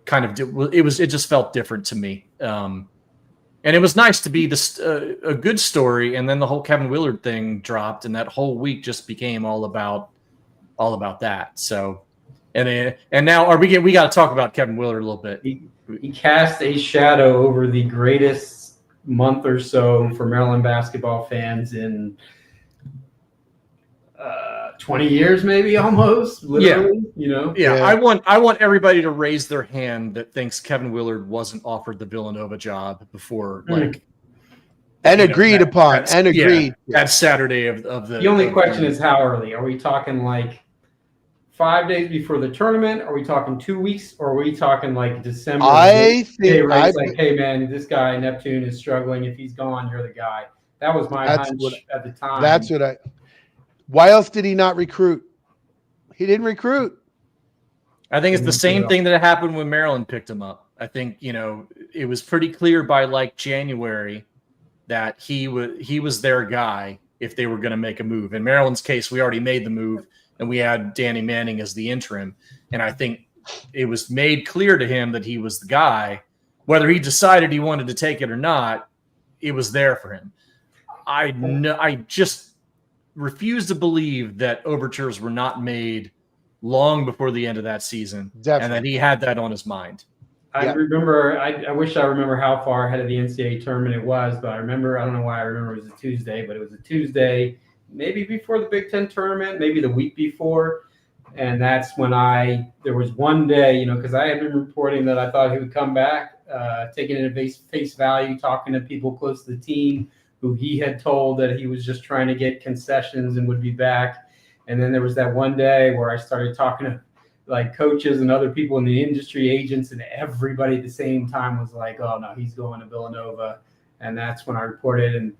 kind of it just felt different to me. And it was nice to be a good story, and then the whole Kevin Willard thing dropped, and that whole week just became all about that. So, and now we got to talk about Kevin Willard a little bit. He cast a shadow over the greatest month or so for Maryland basketball fans in 20 years, maybe almost. Literally, you know. Yeah, I want everybody to raise their hand that thinks Kevin Willard wasn't offered the Villanova job before, like, and agreed upon, and agreed that Saturday of the. The only question is how early. Are we talking like 5 days before the tournament? Are we talking 2 weeks? Or are we talking like December? I think like, hey man, this guy Neptune is struggling. If he's gone, you're the guy. That was my hunch at the time. That's what Why else did he not recruit? He didn't recruit. I think it's the same thing that happened when Maryland picked him up. I think, you know, it was pretty clear by like January that he was their guy if they were going to make a move. In Maryland's case, we already made the move, and we had Danny Manning as the interim. And I think it was made clear to him that he was the guy. Whether he decided he wanted to take it or not, it was there for him. I just refuse to believe that overtures were not made long before the end of that season. Definitely. And that he had that on his mind. I remember, I wish I remember how far ahead of the NCAA tournament it was, but I don't know why I remember it was a Tuesday, but it was a Tuesday, maybe before the Big Ten tournament, maybe the week before. And that's when there was one day, you know, because I had been reporting that I thought he would come back, taking it at face value, talking to people close to the team who he had told that he was just trying to get concessions and would be back. And then there was that one day where I started talking to like coaches and other people in the industry, agents, and everybody at the same time was like, oh no, he's going to Villanova. And that's when I reported, and,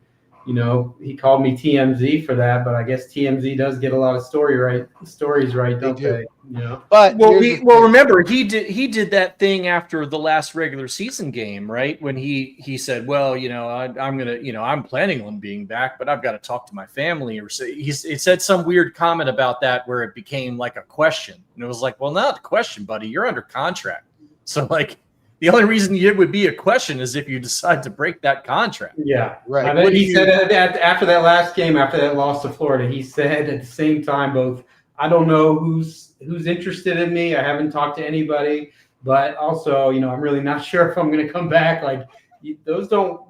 you know, he called me TMZ for that, but I guess TMZ does get a lot of stories right, don't they? You know? But remember, he did that thing after the last regular season game, right? When he said, well, you know, I'm planning on being back, but I've got to talk to my family. Or he said some weird comment about that where it became like a question. And it was like, well, not a question, buddy. You're under contract. So like, the only reason it would be a question is if you decide to break that contract. Yeah, right. Then he said after that last game, after that loss to Florida, he said at the same time, both, I don't know who's interested in me. I haven't talked to anybody, but also, you know, I'm really not sure if I'm going to come back. Like those don't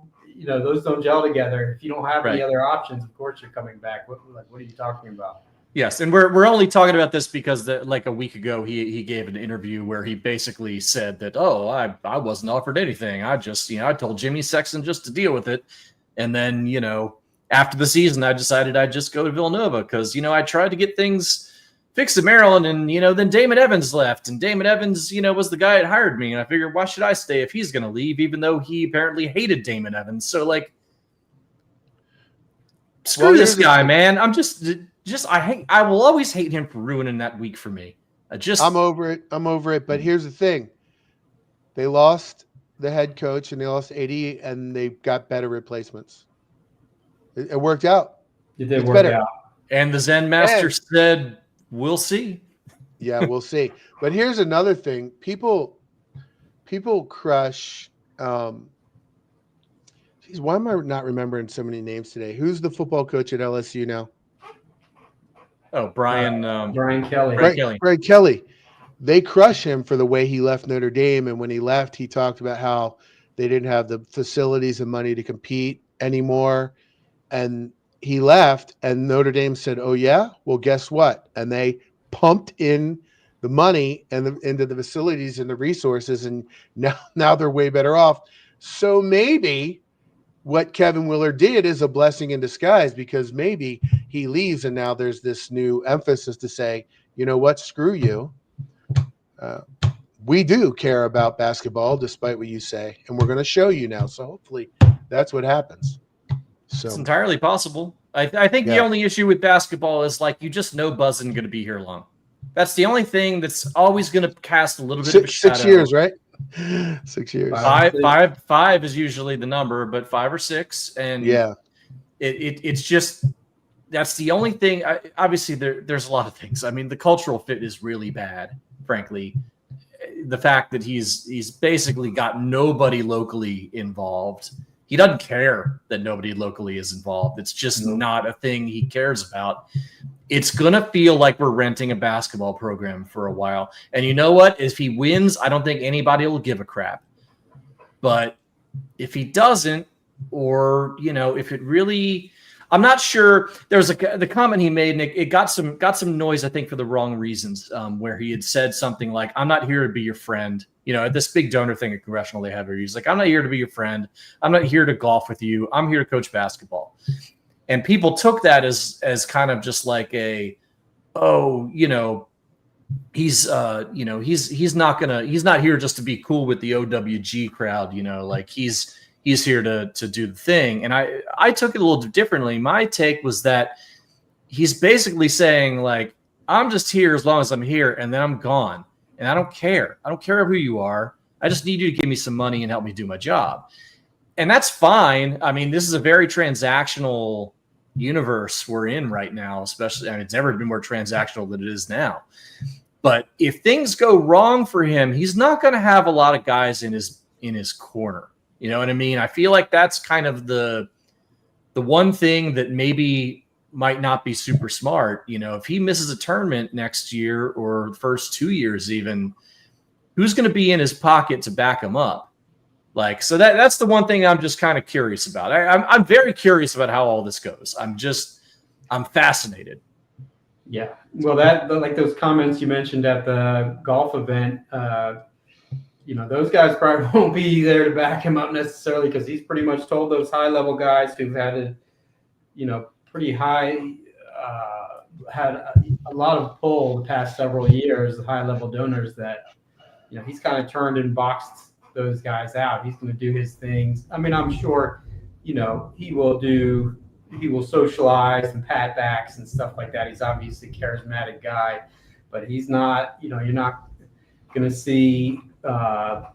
gel together. If you don't have any other options, of course you're coming back. What are you talking about? Yes, and we're only talking about this because like a week ago he gave an interview where he basically said that, oh, I wasn't offered anything. I just, you know, I told Jimmy Sexton just to deal with it. And then, you know, after the season, I decided I'd just go to Villanova because, you know, I tried to get things fixed at Maryland, and, you know, then Damon Evans left, and Damon Evans, you know, was the guy that hired me. And I figured, why should I stay if he's going to leave, even though he apparently hated Damon Evans? So like, screw this guy, man. I will always hate him for ruining that week for me. I'm over it. But here's the thing. They lost the head coach and they lost AD, and they got better replacements. It worked out. It did work out. And the Zen Master said, we'll see. Yeah, we'll see. But here's another thing. People crush why am I not remembering so many names today? Who's the football coach at LSU now? Oh, Brian Kelly. Brian Kelly. They crush him for the way he left Notre Dame. And when he left, he talked about how they didn't have the facilities and money to compete anymore. And he left, and Notre Dame said, oh, yeah? Well, guess what? And they pumped in the money and into the facilities and the resources, and now they're way better off. So maybe what Kevin Willard did is a blessing in disguise, because maybe he leaves and now there's this new emphasis to say, you know what, screw you. We do care about basketball, despite what you say, and we're going to show you now. So hopefully that's what happens. So it's entirely possible. I think the only issue with basketball is like you just know Buzz isn't going to be here long. That's the only thing that's always going to cast a little bit of a shadow. 6 years, right? 6 years. Five is usually the number, but 5 or 6, and it's just that's the only thing. Obviously, there's a lot of things. I mean, the cultural fit is really bad, frankly. The fact that he's basically got nobody locally involved. He doesn't care that nobody locally is involved. It's just not a thing he cares about. It's going to feel like we're renting a basketball program for a while. And you know what? If he wins, I don't think anybody will give a crap. But if he doesn't, or, if it really, I'm not sure. There's the comment he made, and it got some noise, I think, for the wrong reasons, where he had said something like, I'm not here to be your friend. At this big donor thing at Congressional they have here, he's like, I'm not here to be your friend. I'm not here to golf with you. I'm here to coach basketball. And people took that as kind of just like he's not here just to be cool with the OWG crowd, like he's here to do the thing. And I took it a little differently. My take was that he's basically saying, like, I'm just here as long as I'm here, and then I'm gone. And I don't care. I don't care who you are. I just need you to give me some money and help me do my job. And that's fine. I mean, this is a very transactional universe we're in right now, especially, it's never been more transactional than it is now. But if things go wrong for him, he's not going to have a lot of guys in his corner. You know what I mean? I feel like that's kind of the one thing that maybe might not be super smart. If he misses a tournament next year or the first 2 years even, who's going to be in his pocket to back him up? Like, so that's the one thing I'm just kind of curious about. I'm very curious about how all this goes. I'm fascinated. Yeah. Well, like those comments you mentioned at the golf event, those guys probably won't be there to back him up necessarily, because he's pretty much told those high-level guys who've had a, pretty high, had a lot of pull the past several years, the high-level donors, that, he's kind of turned and boxed those guys out. He's going to do his things. I mean, I'm sure, he will socialize and pat backs and stuff like that. He's obviously a charismatic guy, but he's not, you're not going to see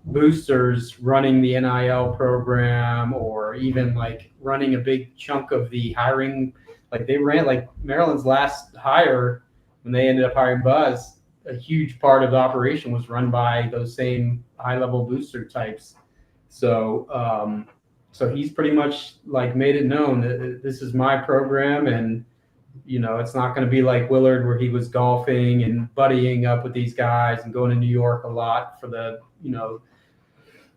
boosters running the NIL program, or even like running a big chunk of the hiring. Like they ran, like Maryland's last hire, when they ended up hiring Buzz, a huge part of the operation was run by those same high-level booster types. So, so he's pretty much like made it known that this is my program, and it's not going to be like Willard, where he was golfing and buddying up with these guys and going to New York a lot for the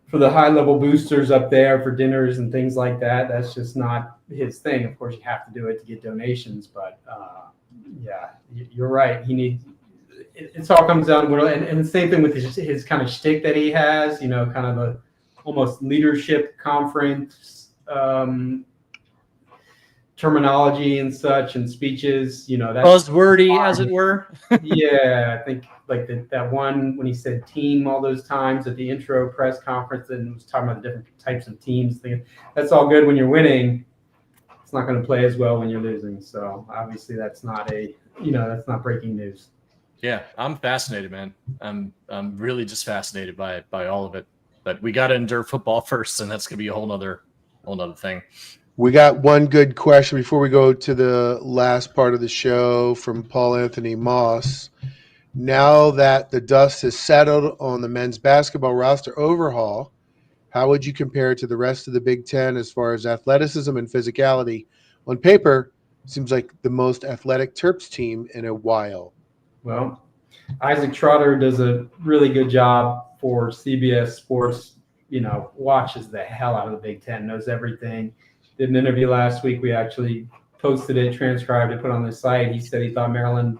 for the high-level boosters up there for dinners and things like that. That's just not his thing. Of course, you have to do it to get donations, but yeah, you're right. It all comes down to, and the same thing with his kind of shtick that he has, kind of a almost leadership conference terminology and such, and speeches, that's buzzwordy, as it were. Yeah, I think like that one when he said team all those times at the intro press conference, and was talking about the different types of teams. That's all good when you're winning. It's not going to play as well when you're losing. So obviously that's not that's not breaking news. Yeah, I'm fascinated, man. I'm really just fascinated by all of it. But we got to endure football first, and that's going to be a whole nother thing. We got one good question before we go to the last part of the show from Paul Anthony Moss. Now that the dust has settled on the men's basketball roster overhaul, how would you compare it to the rest of the Big Ten as far as athleticism and physicality? On paper, it seems like the most athletic Terps team in a while. Well, Isaac Trotter does a really good job for CBS Sports, watches the hell out of the Big Ten, knows everything. Did an interview last week. We actually posted it, transcribed it, put it on the site. He said he thought Maryland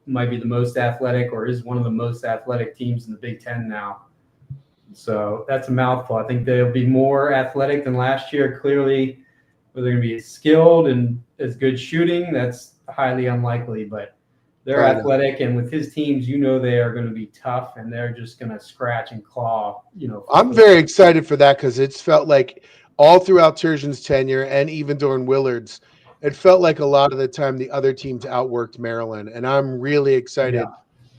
might be the most athletic, or is one of the most athletic teams in the Big Ten now. So that's a mouthful. I think they'll be more athletic than last year. Clearly, whether they're going to be as skilled and as good shooting, that's highly unlikely. But they're athletic, and with his teams, they are going to be tough, and they're just going to scratch and claw. I'm very excited for that because it's felt like all throughout Turgeon's tenure and even during Willard's, it felt like a lot of the time the other teams outworked Maryland, and I'm really excited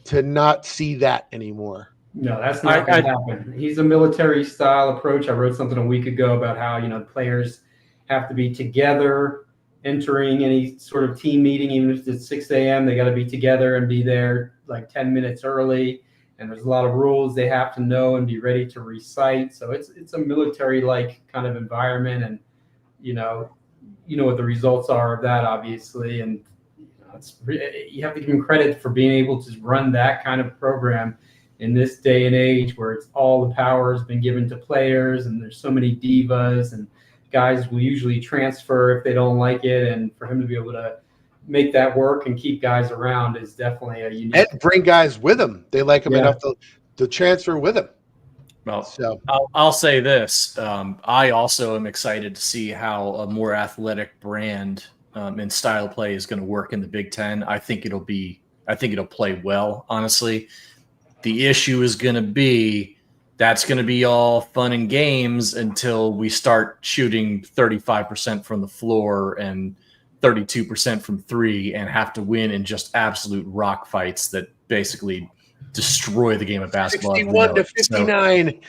to not see that anymore. No, that's not going to happen. He's a military style approach. I wrote something a week ago about how, the players have to be together entering any sort of team meeting, even if it's 6 a.m., they got to be together and be there like 10 minutes early. And there's a lot of rules they have to know and be ready to recite. So it's a military-like kind of environment. And, you know what the results are of that, obviously. And you have to give him credit for being able to run that kind of program in this day and age where it's all the power has been given to players and there's so many divas and guys will usually transfer if they don't like it. And for him to be able to make that work and keep guys around is definitely a unique. And bring guys with him. They like him enough to transfer with him. Well, so I'll say this. I also am excited to see how a more athletic brand and style of play is going to work in the Big Ten. I think it'll play well, honestly. The issue is going to be that's going to be all fun and games until we start shooting 35% from the floor and 32% from three and have to win in just absolute rock fights that basically destroy the game of basketball. 61 to 59.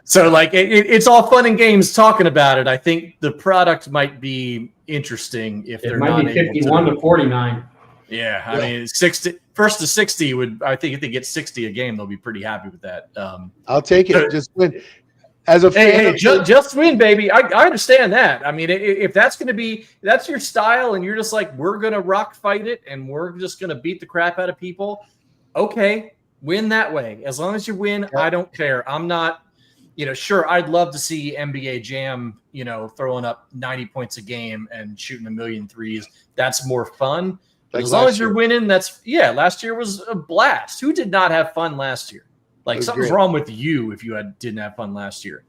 So like it's all fun and games talking about it. I think the product might be interesting if they're not able to. It might be 51 to 49. Yeah, I mean, 60 first to 60 would. I think if they get 60 a game, they'll be pretty happy with that. I'll take it. Just win. As a fan, just win, baby. I understand that. I mean, if that's going to be that's your style, and you're just like we're going to rock fight it, and we're just going to beat the crap out of people. Okay, win that way. As long as you win, I don't care. I'm not. Sure, I'd love to see NBA Jam, throwing up 90 points a game and shooting a million threes. That's more fun. But as long as you're winning, last year was a blast. Who did not have fun last year? Like something's wrong with you if you didn't have fun last year.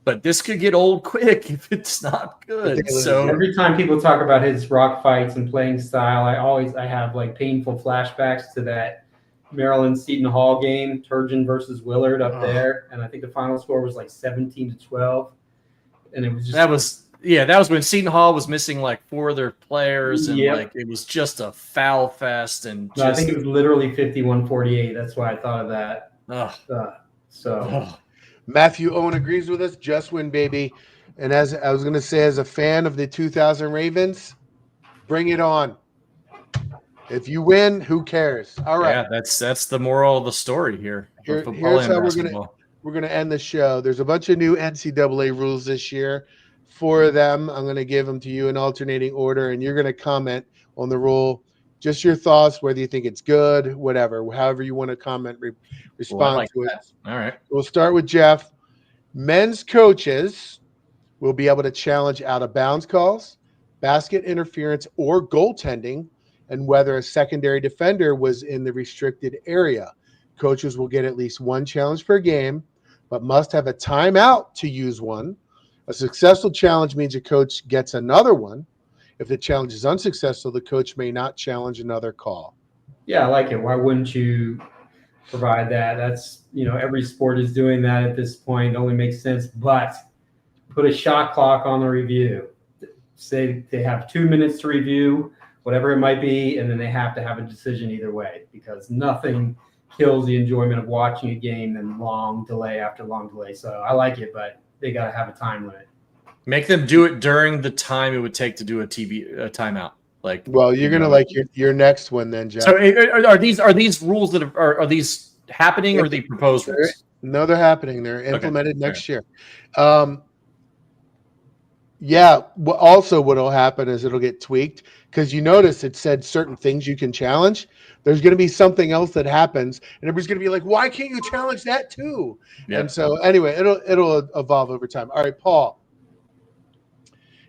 But this could get old quick if it's not good. So every time people talk about his rock fights and playing style, I have like painful flashbacks to that Maryland Seton Hall game, Turgeon versus Willard up there, and I think the final score was like 17-12, and it was just that was when Seton Hall was missing like 4 of their players, and like it was just a foul fest. And I think it was literally 51-48. That's why I thought of that. Matthew Owen agrees with us. Just win, baby. And as I was going to say, as a fan of the 2000 Ravens, bring it on. If you win, who cares? All right. Yeah, that's the moral of the story here. Here's how we're gonna end the show. There's a bunch of new NCAA rules this year. 4 of them, I'm going to give them to you in alternating order, and you're going to comment on the rule. Just your thoughts, whether you think it's good, whatever, however you want to comment, respond to it. All right. We'll start with Jeff. Men's coaches will be able to challenge out-of-bounds calls, basket interference, or goaltending, and whether a secondary defender was in the restricted area. Coaches will get at least 1 challenge per game, but must have a timeout to use one. A successful challenge means a coach gets another one. If the challenge is unsuccessful, the coach may not challenge another call. Yeah, I like it. Why wouldn't you provide that? That's, every sport is doing that at this point. It only makes sense. But put a shot clock on the review. Say they have 2 minutes to review, whatever it might be, and then they have to have a decision either way, because nothing kills the enjoyment of watching a game than long delay after long delay. So I like it, but they got to have a time limit. Make them do it during the time it would take to do a timeout. You're gonna like your next one then, Jeff. So are these rules that are these happening, or are they proposed rules? No, they're happening. They're implemented next year. Also, what will happen is it'll get tweaked, because you notice it said certain things you can challenge. There's going to be something else that happens, and everybody's going to be like, "Why can't you challenge that too?" Yeah. And so, anyway, it'll evolve over time. All right, Paul.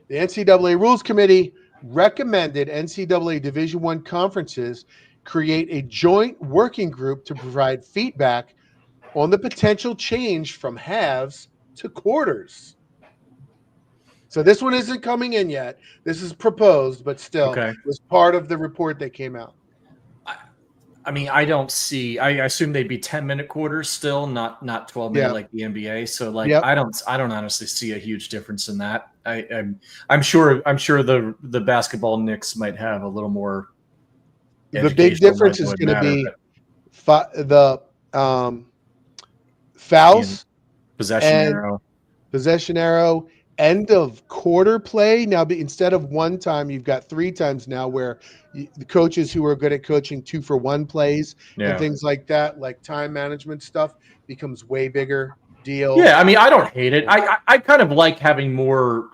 The NCAA Rules Committee recommended NCAA Division I conferences create a joint working group to provide feedback on the potential change from halves to quarters. So this one isn't coming in yet. This is proposed, but still was part of the report that came out. I mean, I assume they'd be 10-minute quarters still, not 12-minute like the NBA. So like, I don't honestly see a huge difference in that. I'm sure the basketball Knicks might have a little more. The big difference is going to be the fouls, possession arrow, end of quarter play. Now, instead of one time, you've got 3 times now where the coaches who are good at coaching 2-for-1 plays and things like that, like time management stuff, becomes way bigger deal. Yeah, I mean, I don't hate it. I kind of like having more.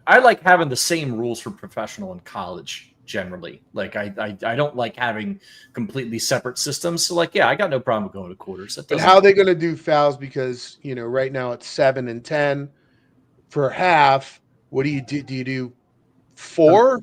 I like having the same rules for professional and college generally. Like I don't like having completely separate systems. So like, I got no problem with going to quarters. But how are they going to do fouls? Because right now it's 7 and 10 for half. What do you do? Do you do 4?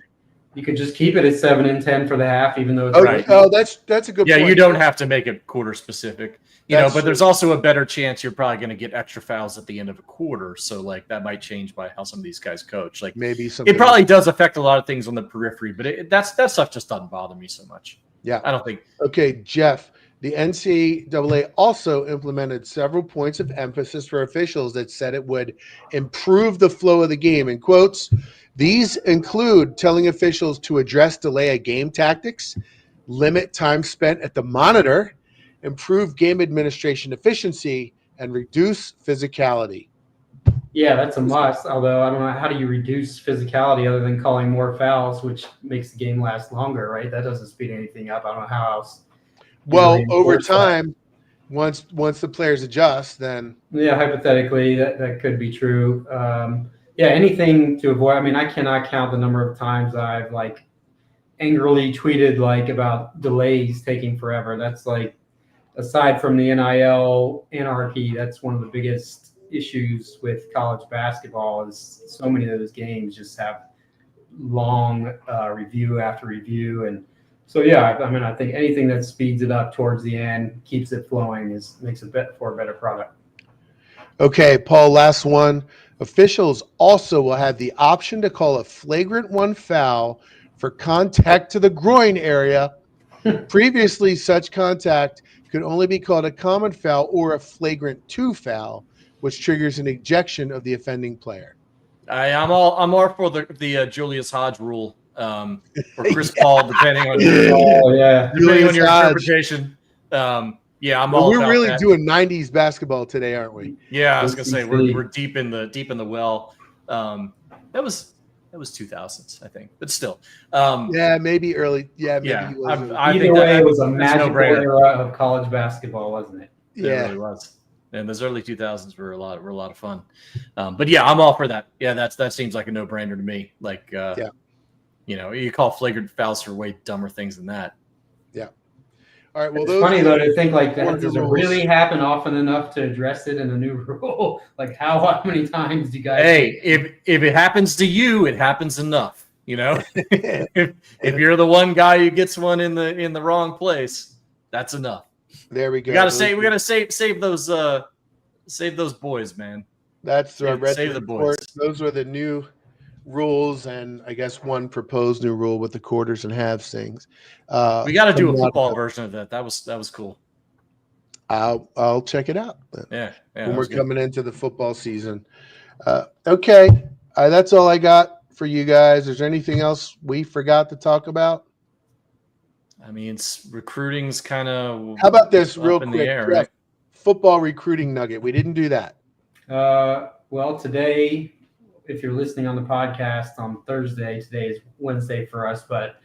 You could just keep it at 7 and 10 for the half, even though it's that's a good point. Yeah, you don't have to make it quarter specific. But there's also a better chance you're probably going to get extra fouls at the end of a quarter. So like that might change by how some of these guys coach. Like maybe it probably does affect a lot of things on the periphery, but that stuff just doesn't bother me so much. Yeah, I don't think. Okay, Jeff. The NCAA also implemented several points of emphasis for officials that said it would improve the flow of the game. In quotes, these include telling officials to address delay of game tactics, limit time spent at the monitor, improve game administration efficiency, and reduce physicality. Yeah, that's a must. Although I don't know, how do you reduce physicality other than calling more fouls, which makes the game last longer, right? That doesn't speed anything up. I don't know how else. Well, over time, once the players adjust, then hypothetically that could be true. Anything to avoid. I mean, I cannot count the number of times I've like angrily tweeted like about delays taking forever. That's like, aside from the NIL anarchy, that's one of the biggest issues with college basketball. Is so many of those games just have long review after review. And so, I think anything that speeds it up towards the end, keeps it flowing, makes it for a better product. Okay, Paul, last one. Officials also will have the option to call a flagrant 1 foul for contact to the groin area. Previously, such contact could only be called a common foul or a flagrant 2 foul, which triggers an ejection of the offending player. I'm all for the Julius Hodge rule, or Chris Paul, depending on your interpretation. I'm all. We're really doing 90s basketball today, aren't we? Yeah, I was gonna say we're deep in the well. That was 2000s, I think, but still. Maybe early. Maybe Either way, it was a magical era of college basketball, wasn't it? It really was. And those early 2000s were a lot of fun. But I'm all for that. Yeah, that seems like a no-brainer to me. Like, you call flagrant fouls for way dumber things than that. Yeah. All right. Well, it's funny though to think like that. Does it really happen often enough to address it in a new rule? Like how many times do you guys? Hey, if it happens to you, it happens enough. If you're the one guy who gets one in the wrong place, that's enough. There we go. We gotta save those boys, man. That's save the boys. Those were the new rules, and I guess one proposed new rule with the quarters and halves things. We got to do a football version of that. That was cool. I'll check it out. When we're coming into the football season. Okay, that's all I got for you guys. Is there anything else we forgot to talk about? I mean, recruiting's kind of. How about this real quick? Air, right? Football recruiting nugget. We didn't do that. Well, today, if you're listening on the podcast on Thursday, today is Wednesday for us, but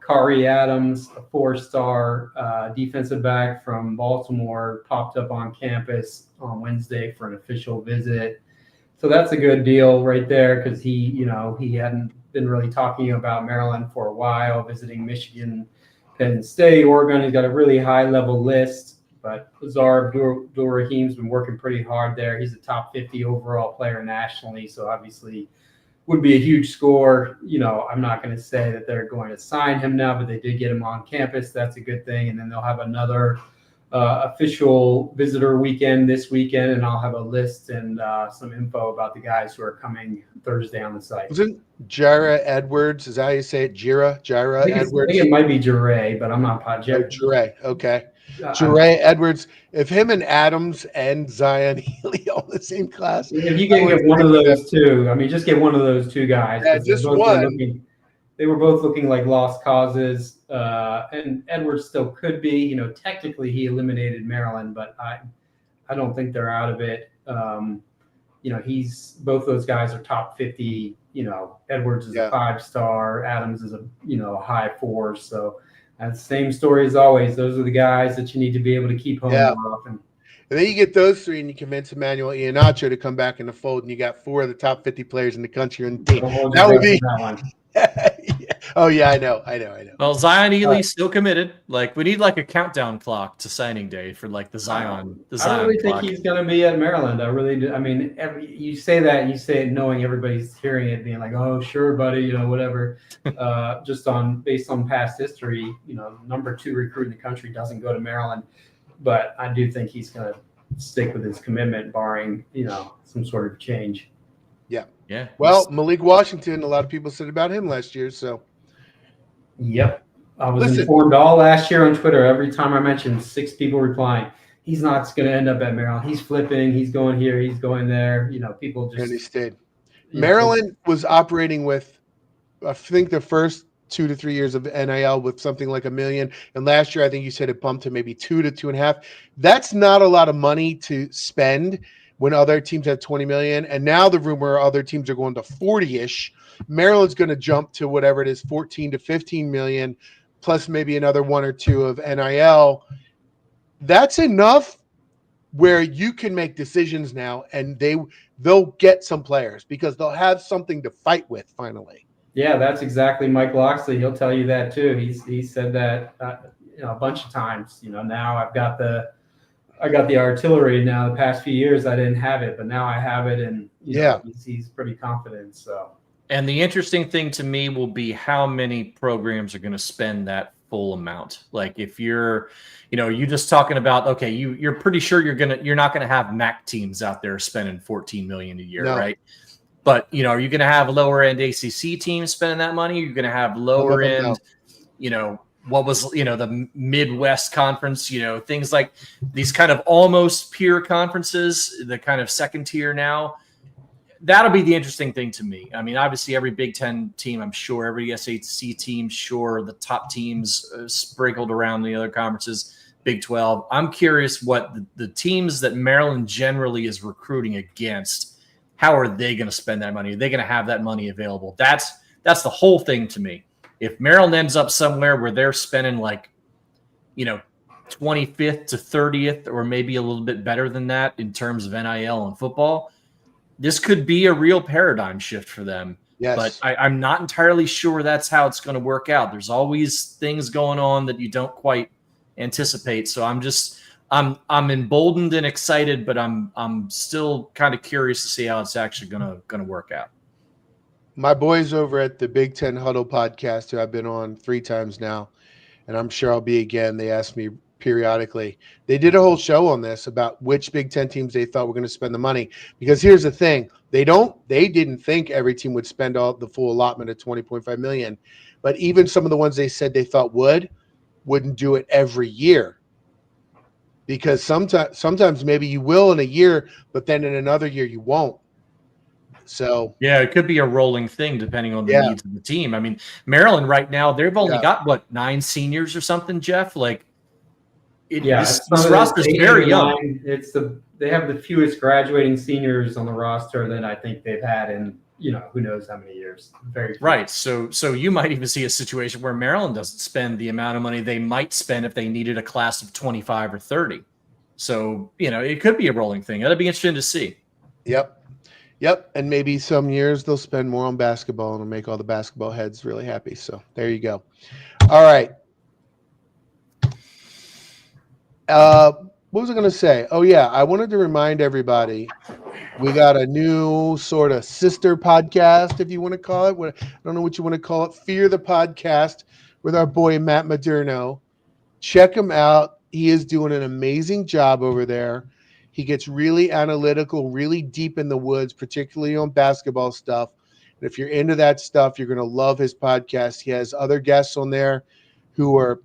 Kari Adams, a 4-star defensive back from Baltimore, popped up on campus on Wednesday for an official visit. So that's a good deal right there because he hadn't been really talking about Maryland for a while, visiting Michigan, Penn State, Oregon. He's got a really high-level list. But Lazar Abdul-Rahim's been working pretty hard there. He's a top 50 overall player nationally, so obviously would be a huge score. I'm not going to say that they're going to sign him now, but they did get him on campus. That's a good thing. And then they'll have another official visitor weekend this weekend, and I'll have a list and some info about the guys who are coming Thursday on the site. Wasn't Jira Edwards? Is that how you say it? Jira Edwards? I think it might be Jure, but I'm not positive. Oh, Jure. Okay. Jure Edwards. If him and Adams and Zion Healy all in the same class. If you can get one of those two, I mean, just get one of those two guys. Yeah, just one. They were both looking like lost causes, and Edwards still could be. You know, technically he eliminated Maryland, but I don't think they're out of it. You know, both those guys are top 50. You know, Edwards is a 5-star, Adams is a high 4. So that's the same story as always. Those are the guys that you need to be able to keep home more often. And then you get those three, and you convince Emmanuel Iheanacho to come back in the fold, and you got 4 of the top 50 players in the country on the team. That would be. Oh yeah, I know. Well, Zion Healy's still committed. Like, we need like a countdown clock to signing day for like the Zion. I really clock. think he's going to be at Maryland. I really do. I mean, you say that, and you say it knowing everybody's hearing it, being like, "Oh, sure, buddy," you know, whatever. Just based on past history, you know, number 2 recruit in the country doesn't go to Maryland, but I do think he's going to stick with his commitment, barring some sort of change. Yeah. Well, Malik Washington, a lot of people said about him last year. So. Yep. I was informed all last year on Twitter. Every time I mentioned, 6 people replying, he's not going to end up at Maryland. He's flipping. He's going here. He's going there. You know, people just. And he stayed. Maryland was operating with, I think, the first 2 to 3 years of NIL with something like $1 million. And last year, I think you said it bumped to maybe 2 to 2.5. That's not a lot of money to spend when other teams have 20 million. And now the rumor other teams are going to 40-ish. Maryland's going to jump to whatever it is, 14 to 15 million, plus maybe another 1 or 2 of NIL. That's enough where you can make decisions now, and they'll get some players because they'll have something to fight with finally. Yeah, that's exactly Mike Locksley. He'll tell you that too. He said that a bunch of times. You know, now I got the artillery. Now the past few years I didn't have it, but now I have it, and he's pretty confident. So. And the interesting thing to me will be how many programs are going to spend that full amount. Like, if you're just talking about, okay, you're pretty sure you're not going to have MAC teams out there spending $14 million a year, right? But are you going to have lower end ACC teams spending that money? You're going to have lower end, what was the Midwest Conference, things like these kind of almost peer conferences, the kind of second tier now. That'll be the interesting thing to me. I mean, obviously, every Big Ten team, I'm sure, every SEC team, sure, the top teams sprinkled around the other conferences, Big 12. I'm curious what the teams that Maryland generally is recruiting against, how are they going to spend that money? Are they going to have that money available? That's the whole thing to me. If Maryland ends up somewhere where they're spending 25th to 30th, or maybe a little bit better than that in terms of NIL and football, this could be a real paradigm shift for them. Yes. But I'm not entirely sure that's how it's going to work out. There's always things going on that you don't quite anticipate. So I'm emboldened and excited, but I'm still kind of curious to see how it's actually going to work out. My boys over at the Big Ten Huddle podcast, who I've been on 3 times now, and I'm sure I'll be again, they ask me periodically. They did a whole show on this about which Big Ten teams they thought were going to spend the money. Because here's the thing. They didn't think every team would spend all the full allotment of $20.5 million. But even some of the ones they said they thought wouldn't do it every year. Because sometimes maybe you will in a year, but then in another year you won't. So yeah, it could be a rolling thing depending on the needs of the team. I mean, Maryland right now, they've only got 9 seniors or something, Jeff? This roster is very young. They have the fewest graduating seniors on the roster than I think they've had in who knows how many years. Very few. Right. So you might even see a situation where Maryland doesn't spend the amount of money they might spend if they needed a class of 25 or 30. So it could be a rolling thing. That'd be interesting to see. Yep. And maybe some years they'll spend more on basketball and it'll make all the basketball heads really happy. So there you go. All right. What was I going to say? Oh, yeah. I wanted to remind everybody we got a new sort of sister podcast, if you want to call it. I don't know what you want to call it. Fear the Podcast with our boy Matt Moderno. Check him out. He is doing an amazing job over there. He gets really analytical, really deep in the woods, particularly on basketball stuff. And if you're into that stuff, you're going to love his podcast. He has other guests on there who are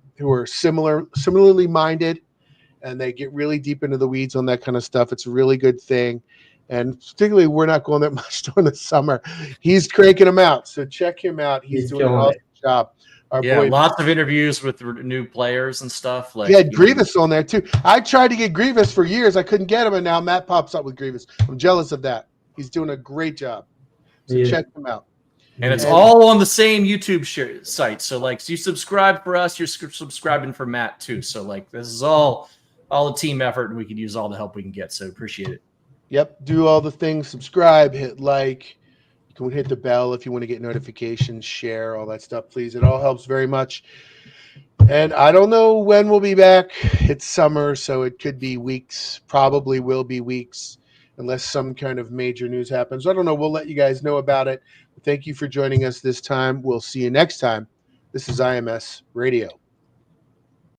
similarly minded, and they get really deep into the weeds on that kind of stuff. It's a really good thing. And particularly, we're not going that much during the summer. He's cranking them out. So check him out. He's doing an killing awesome job. Our boy, lots of interviews with new players and stuff. Like he had Grievous on there too. I tried to get Grievous for years. I couldn't get him, and now Matt pops up with Grievous. I'm jealous of that. He's doing a great job. So check him out. And it's all on the same YouTube site. So like, you subscribe for us, you're subscribing for Matt too. So like, this is all a team effort, and we can use all the help we can get. So appreciate it. Yep. Do all the things. Subscribe, hit like. You can hit the bell if you want to get notifications, share, all that stuff, please. It all helps very much. And I don't know when we'll be back. It's summer, so it could be weeks. Probably will be weeks unless some kind of major news happens. I don't know. We'll let you guys know about it. Thank you for joining us this time. We'll see you next time. This is IMS Radio.